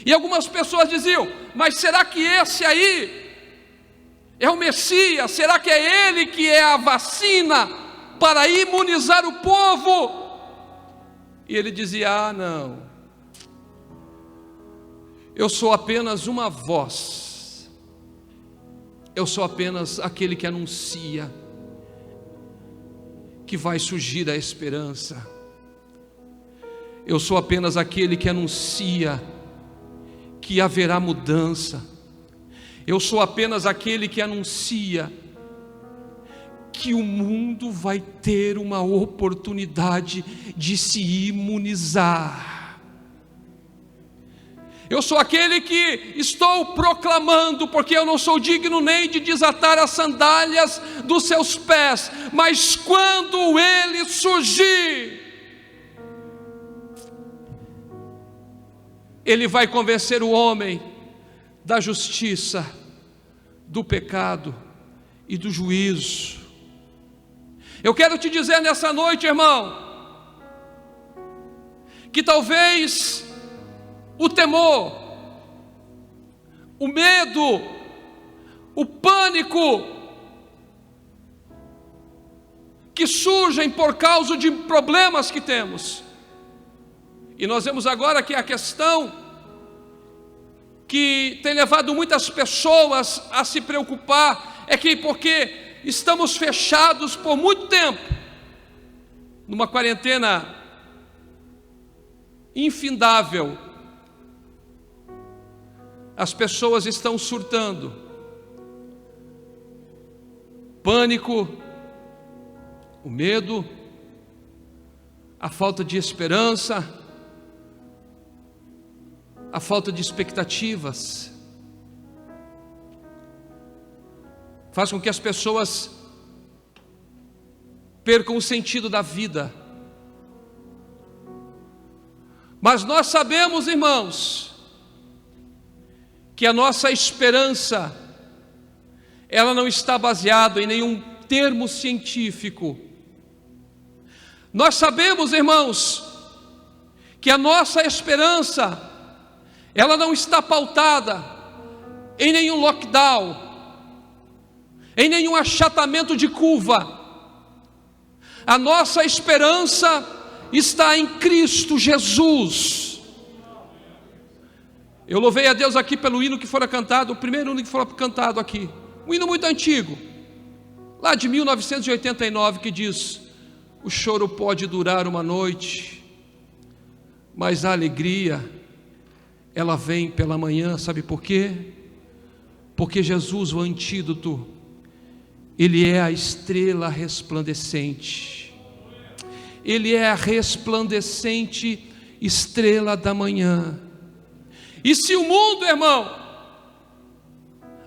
E algumas pessoas diziam: mas será que esse aí é o Messias? Será que é ele que é a vacina para imunizar o povo? E ele dizia: ah, não, eu sou apenas uma voz, eu sou apenas aquele que anuncia que vai surgir a esperança, eu sou apenas aquele que anuncia que haverá mudança, eu sou apenas aquele que anuncia que o mundo vai ter uma oportunidade de se imunizar. Eu sou aquele que estou proclamando, porque eu não sou digno nem de desatar as sandálias dos seus pés, mas quando ele surgir, ele vai convencer o homem da justiça, do pecado e do juízo. Eu quero te dizer nessa noite, irmão, que talvez o temor, o medo, o pânico que surgem por causa de problemas que temos, e nós vemos agora que a questão que tem levado muitas pessoas a se preocupar é que porque estamos fechados por muito tempo, numa quarentena infindável, as pessoas estão surtando. Pânico, o medo, a falta de esperança, a falta de expectativas, faz com que as pessoas percam o sentido da vida. Mas nós sabemos, irmãos, que a nossa esperança, ela não está baseada em nenhum termo científico. Nós sabemos, irmãos, que a nossa esperança, ela não está pautada em nenhum lockdown, em nenhum achatamento de curva. A nossa esperança está em Cristo Jesus. Eu louvei a Deus aqui pelo hino que fora cantado, o primeiro hino que fora cantado aqui, um hino muito antigo, lá de 1989, que diz: o choro pode durar uma noite, mas a alegria, ela vem pela manhã. Sabe por quê? Porque Jesus, o antídoto, Ele é a estrela resplandecente, Ele é a resplandecente estrela da manhã. E se o mundo, irmão,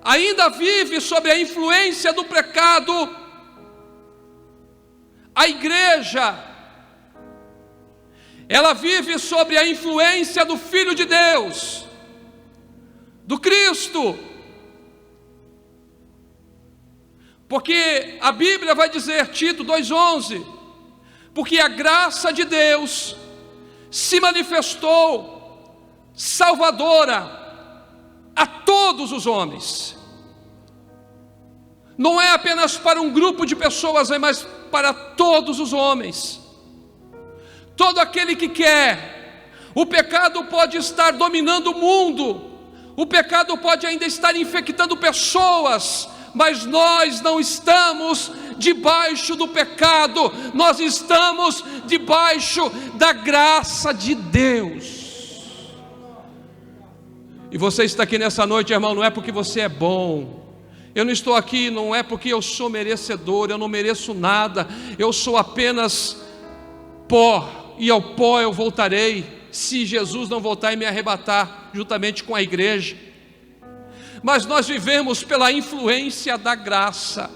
ainda vive sob a influência do pecado, a igreja, ela vive sob a influência do Filho de Deus, do Cristo. Porque a Bíblia vai dizer, Tito 2,11, porque a graça de Deus se manifestou salvadora a todos os homens. Não é apenas para um grupo de pessoas, mas para todos os homens. Todo aquele que quer. O pecado pode estar dominando o mundo, o pecado pode ainda estar infectando pessoas, mas nós não estamos debaixo do pecado, nós estamos debaixo da graça de Deus. E você está aqui nessa noite, irmão, não é porque você é bom. Eu não estou aqui, não é porque eu sou merecedor, eu não mereço nada, eu sou apenas pó, e ao pó eu voltarei, se Jesus não voltar e me arrebatar, juntamente com a igreja. Mas nós vivemos pela influência da graça,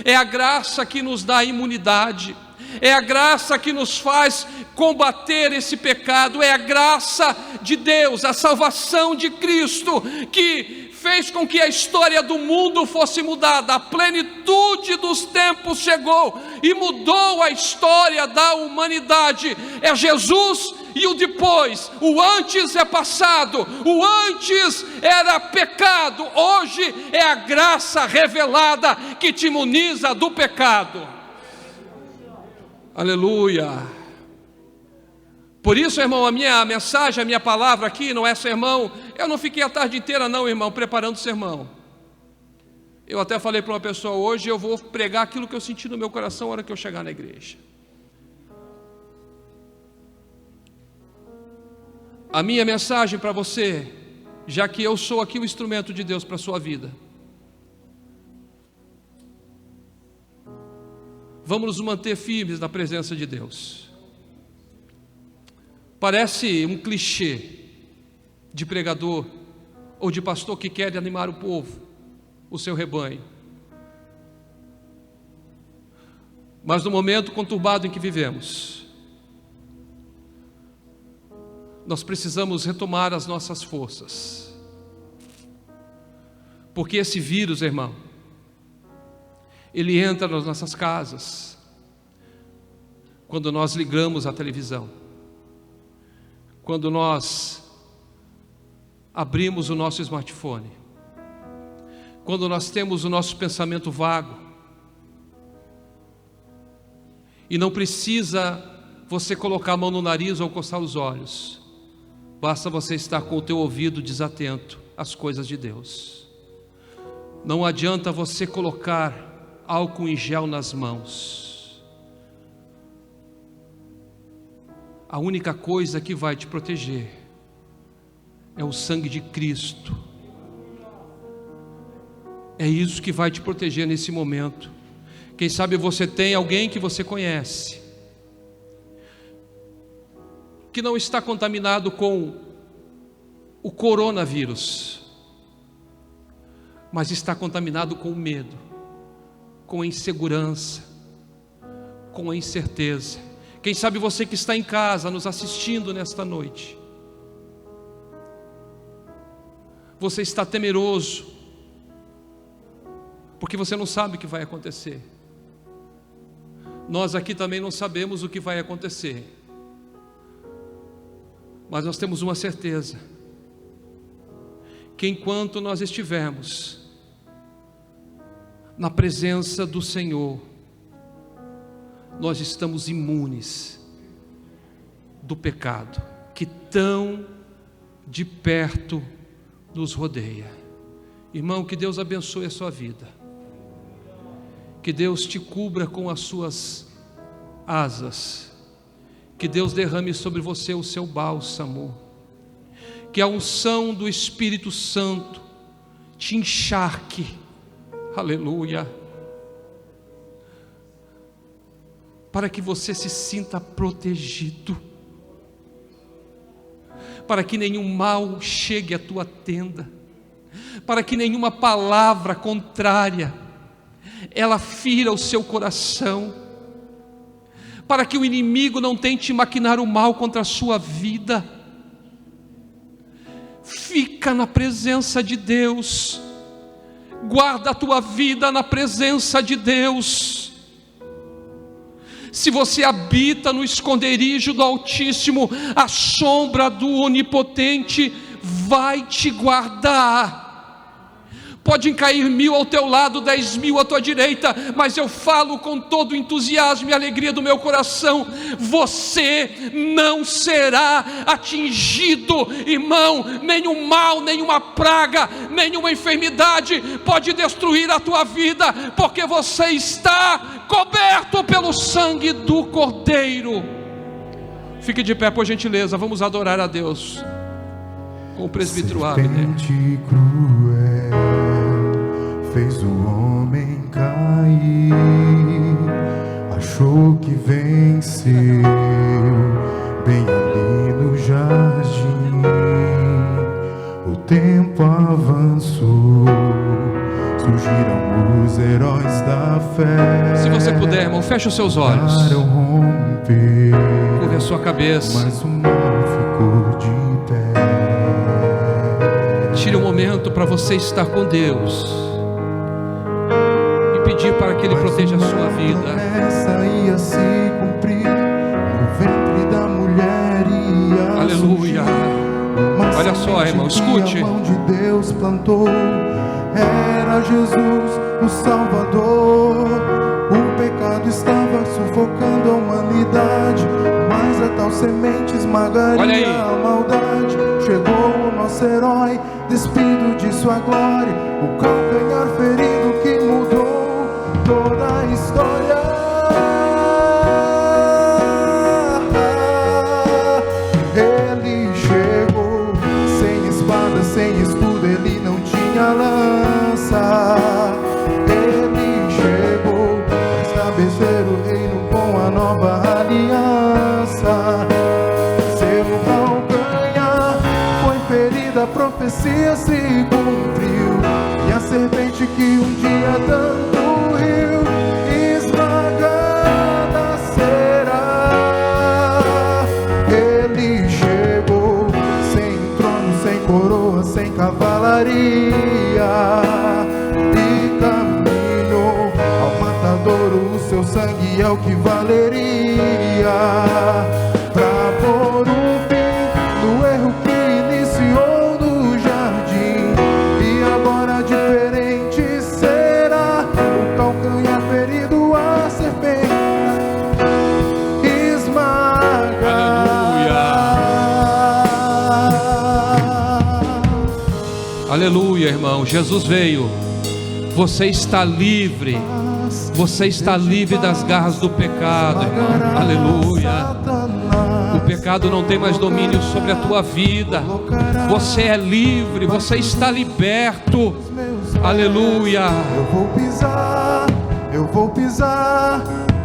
é a graça que nos dá imunidade, é a graça que nos faz combater esse pecado, é a graça de Deus, a salvação de Cristo, que fez com que a história do mundo fosse mudada. A plenitude dos tempos chegou e mudou a história da humanidade. É Jesus e o depois. O antes é passado, o antes era pecado, hoje é a graça revelada que te imuniza do pecado. Aleluia. Por isso, irmão, a minha mensagem, a minha palavra aqui não é sermão. Eu não fiquei a tarde inteira não, irmão, preparando sermão. Eu até falei para uma pessoa hoje, eu vou pregar aquilo que eu senti no meu coração na hora que eu chegar na igreja. A minha mensagem para você, já que eu sou aqui o instrumento de Deus para a sua vida, vamos nos manter firmes na presença de Deus. Parece um clichê de pregador ou de pastor que quer animar o povo, o seu rebanho. Mas no momento conturbado em que vivemos, nós precisamos retomar as nossas forças. Porque esse vírus, irmão, ele entra nas nossas casas quando nós ligamos a televisão. Quando nós abrimos o nosso smartphone, quando nós temos o nosso pensamento vago, e não precisa você colocar a mão no nariz ou coçar os olhos, basta você estar com o teu ouvido desatento às coisas de Deus. Não adianta você colocar álcool em gel nas mãos. A única coisa que vai te proteger é o sangue de Cristo. É isso que vai te proteger nesse momento. Quem sabe você tem alguém que você conhece, que não está contaminado com o coronavírus, mas está contaminado com o medo, com a insegurança, com a incerteza. Quem sabe você que está em casa nos assistindo nesta noite, você está temeroso, porque você não sabe o que vai acontecer. Nós aqui também não sabemos o que vai acontecer, mas nós temos uma certeza, que enquanto nós estivermos na presença do Senhor, nós estamos imunes do pecado que tão de perto nos rodeia. Irmão, que Deus abençoe a sua vida, que Deus te cubra com as suas asas, que Deus derrame sobre você o seu bálsamo, que a unção do Espírito Santo te encharque, aleluia, para que você se sinta protegido, para que nenhum mal chegue à tua tenda, para que nenhuma palavra contrária ela fira o seu coração, para que o inimigo não tente maquinar o mal contra a sua vida. Fica na presença de Deus, guarda a tua vida na presença de Deus. Se você habita no esconderijo do Altíssimo, a sombra do Onipotente vai te guardar. Podem cair 1000 ao teu lado, 10.000 à tua direita, mas eu falo com todo o entusiasmo e alegria do meu coração: você não será atingido, irmão. Nenhum mal, nenhuma praga, nenhuma enfermidade pode destruir a tua vida, porque você está coberto pelo sangue do Cordeiro. Fique de pé, por gentileza, vamos adorar a Deus com o presbítero Abner. Fez o homem cair, achou que venceu, bem ali no jardim. O tempo avançou, surgiram os heróis da fé. Se você puder, irmão, feche os seus olhos, curve a sua cabeça, mas o mal ficou de pé. tire um momento para você estar com Deus e pedir para que Ele proteja a sua vida. Promessa ia se cumprir no ventre da mulher ia Aleluia. surgir. Olha só, irmão, escute. A mão de Deus plantou, era Jesus o Salvador. O pecado estava sufocando a humanidade, mas a tal semente esmagaria a maldade. Chegou o nosso herói, despido de sua glória, o calcanhar ferido que mudou toda a história. Ele chegou sem espada, sem escudo, ele não tinha lança. Ele chegou para estabelecer o reino com a nova aliança. Seu calcanhar foi ferida, a profecia se cumpriu, e a serpente que um dia tanto riu, esmagada será. Ele chegou sem trono, sem coroa, sem cavalaria, e caminhou ao matadouro. O seu sangue é o que valeria pra pôr um fim no erro que iniciou no jardim. E agora diferente será, o calcanhar ferido, a serpente Aleluia, irmão. Jesus veio. Você está livre. Você está livre das garras do pecado, irmão. Aleluia. O pecado não tem mais domínio sobre a tua vida. Você é livre. Você está liberto. Aleluia. Eu vou pisar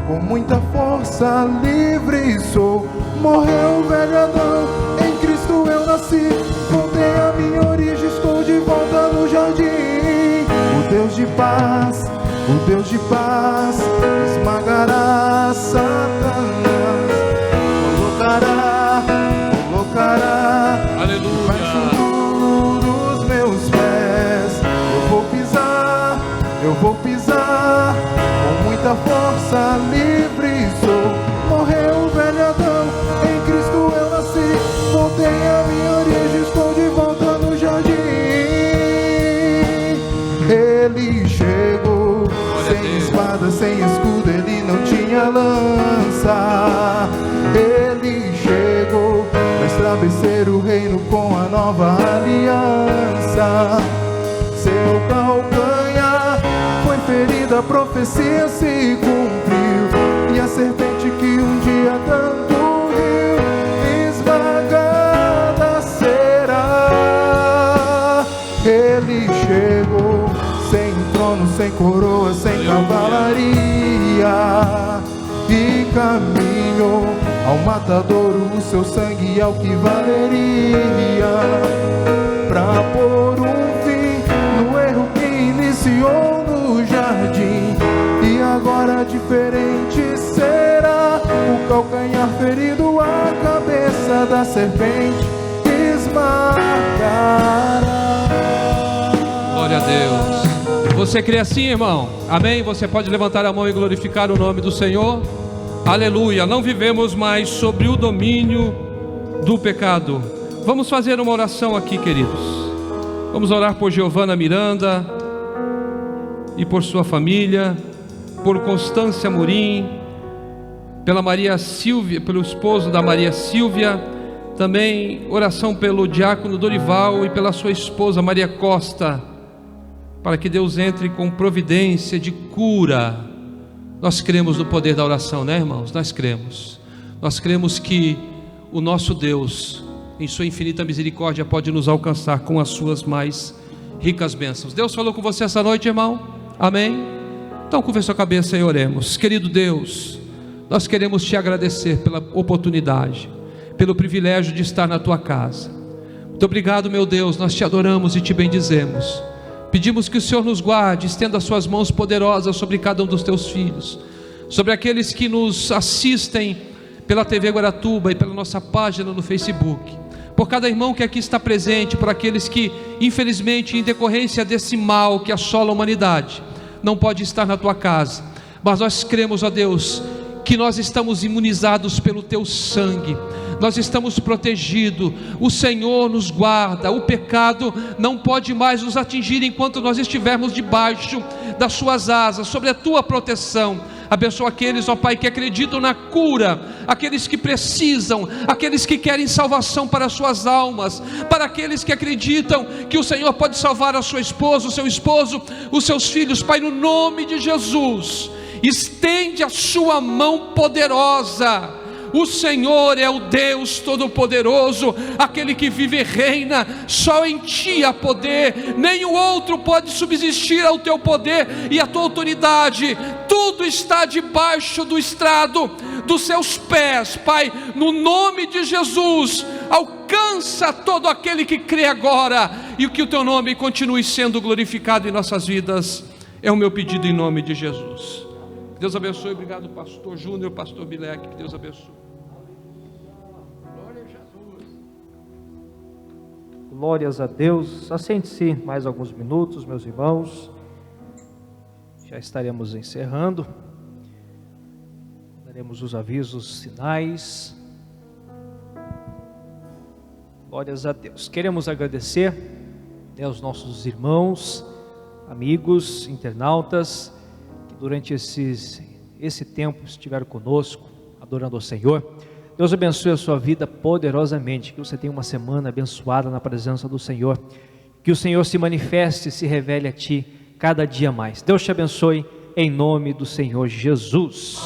com muita força, livre sou. Morreu o velho Adão, em Cristo eu nasci. Voltei à minha origem, estou de volta no jardim. O Deus de paz, esmagará Satanás. Colocará debaixo dos meus pés. Eu vou pisar com muita força, livre sou. Morreu o velho Adão, em Cristo eu nasci. Voltei à minha origem, estou de volta no jardim. Ele chegou sem espada, sem escudo, ele não tinha lança. Ele chegou para estabelecer o reino com a nova aliança. Seu calcanhar foi ferida, a profecia se cumpriu, e a serpente que um dia tanto riu, esmagada será. Ele chegou sem trono, sem coroa, sem cavalaria, e caminhou ao matadouro. O seu sangue é o que valeria pra pôr um fim no erro que iniciou no jardim. E agora diferente será, o calcanhar ferido, a cabeça da serpente esmagará. Glória a Deus. Você crê assim, irmão? Amém? Você pode levantar a mão e glorificar o nome do Senhor. Aleluia. Não vivemos mais sobre o domínio do pecado. Vamos fazer uma oração aqui, queridos. Vamos orar por Giovana Miranda e por sua família, por Constância Morim, pela Maria Silvia, pelo esposo da Maria Silvia. Também oração pelo diácono Dorival e pela sua esposa Maria Costa, para que Deus entre com providência de cura. Nós cremos no poder da oração, né, irmãos? Nós cremos que o nosso Deus, em sua infinita misericórdia, pode nos alcançar com as suas mais ricas bênçãos. Deus falou com você essa noite, irmão? Amém? Então curva sua cabeça e oremos. Querido Deus, nós queremos te agradecer pela oportunidade, pelo privilégio de estar na tua casa. Muito obrigado, meu Deus. Nós te adoramos e te bendizemos. Pedimos que o Senhor nos guarde, estenda as suas mãos poderosas sobre cada um dos teus filhos, sobre aqueles que nos assistem pela TV Guaratuba e pela nossa página no Facebook. por cada irmão que aqui está presente, por aqueles que, infelizmente, em decorrência desse mal que assola a humanidade, não pode estar na tua casa, mas nós cremos, ó Deus, que nós estamos imunizados pelo teu sangue, nós estamos protegidos, o Senhor nos guarda, o pecado não pode mais nos atingir enquanto nós estivermos debaixo das suas asas, sobre a tua proteção. Abençoa aqueles, ó Pai, que acreditam na cura, aqueles que precisam, aqueles que querem salvação para as suas almas, para aqueles que acreditam que o Senhor pode salvar a sua esposa, o seu esposo, os seus filhos. Pai, no nome de Jesus, estende a sua mão poderosa. O Senhor é o Deus Todo-Poderoso, aquele que vive e reina, só em Ti há poder, nenhum outro pode subsistir ao Teu poder e à Tua autoridade. Tudo está debaixo do estrado dos Seus pés, Pai, no nome de Jesus. Alcança todo aquele que crê agora, e que o Teu nome continue sendo glorificado em nossas vidas, é o meu pedido em nome de Jesus. Deus abençoe. Obrigado, pastor Júnior, pastor Bilek, que Deus abençoe. Glória a Jesus. Glórias a Deus. Assente-se mais alguns minutos, meus irmãos. Já estaremos encerrando. Daremos os avisos finais. Glórias a Deus. Queremos agradecer aos nossos irmãos, amigos, internautas, durante esse tempo estiveram conosco, adorando ao Senhor. Deus abençoe a sua vida poderosamente, que você tenha uma semana abençoada na presença do Senhor, que o Senhor se manifeste e se revele a ti cada dia mais. Deus te abençoe em nome do Senhor Jesus.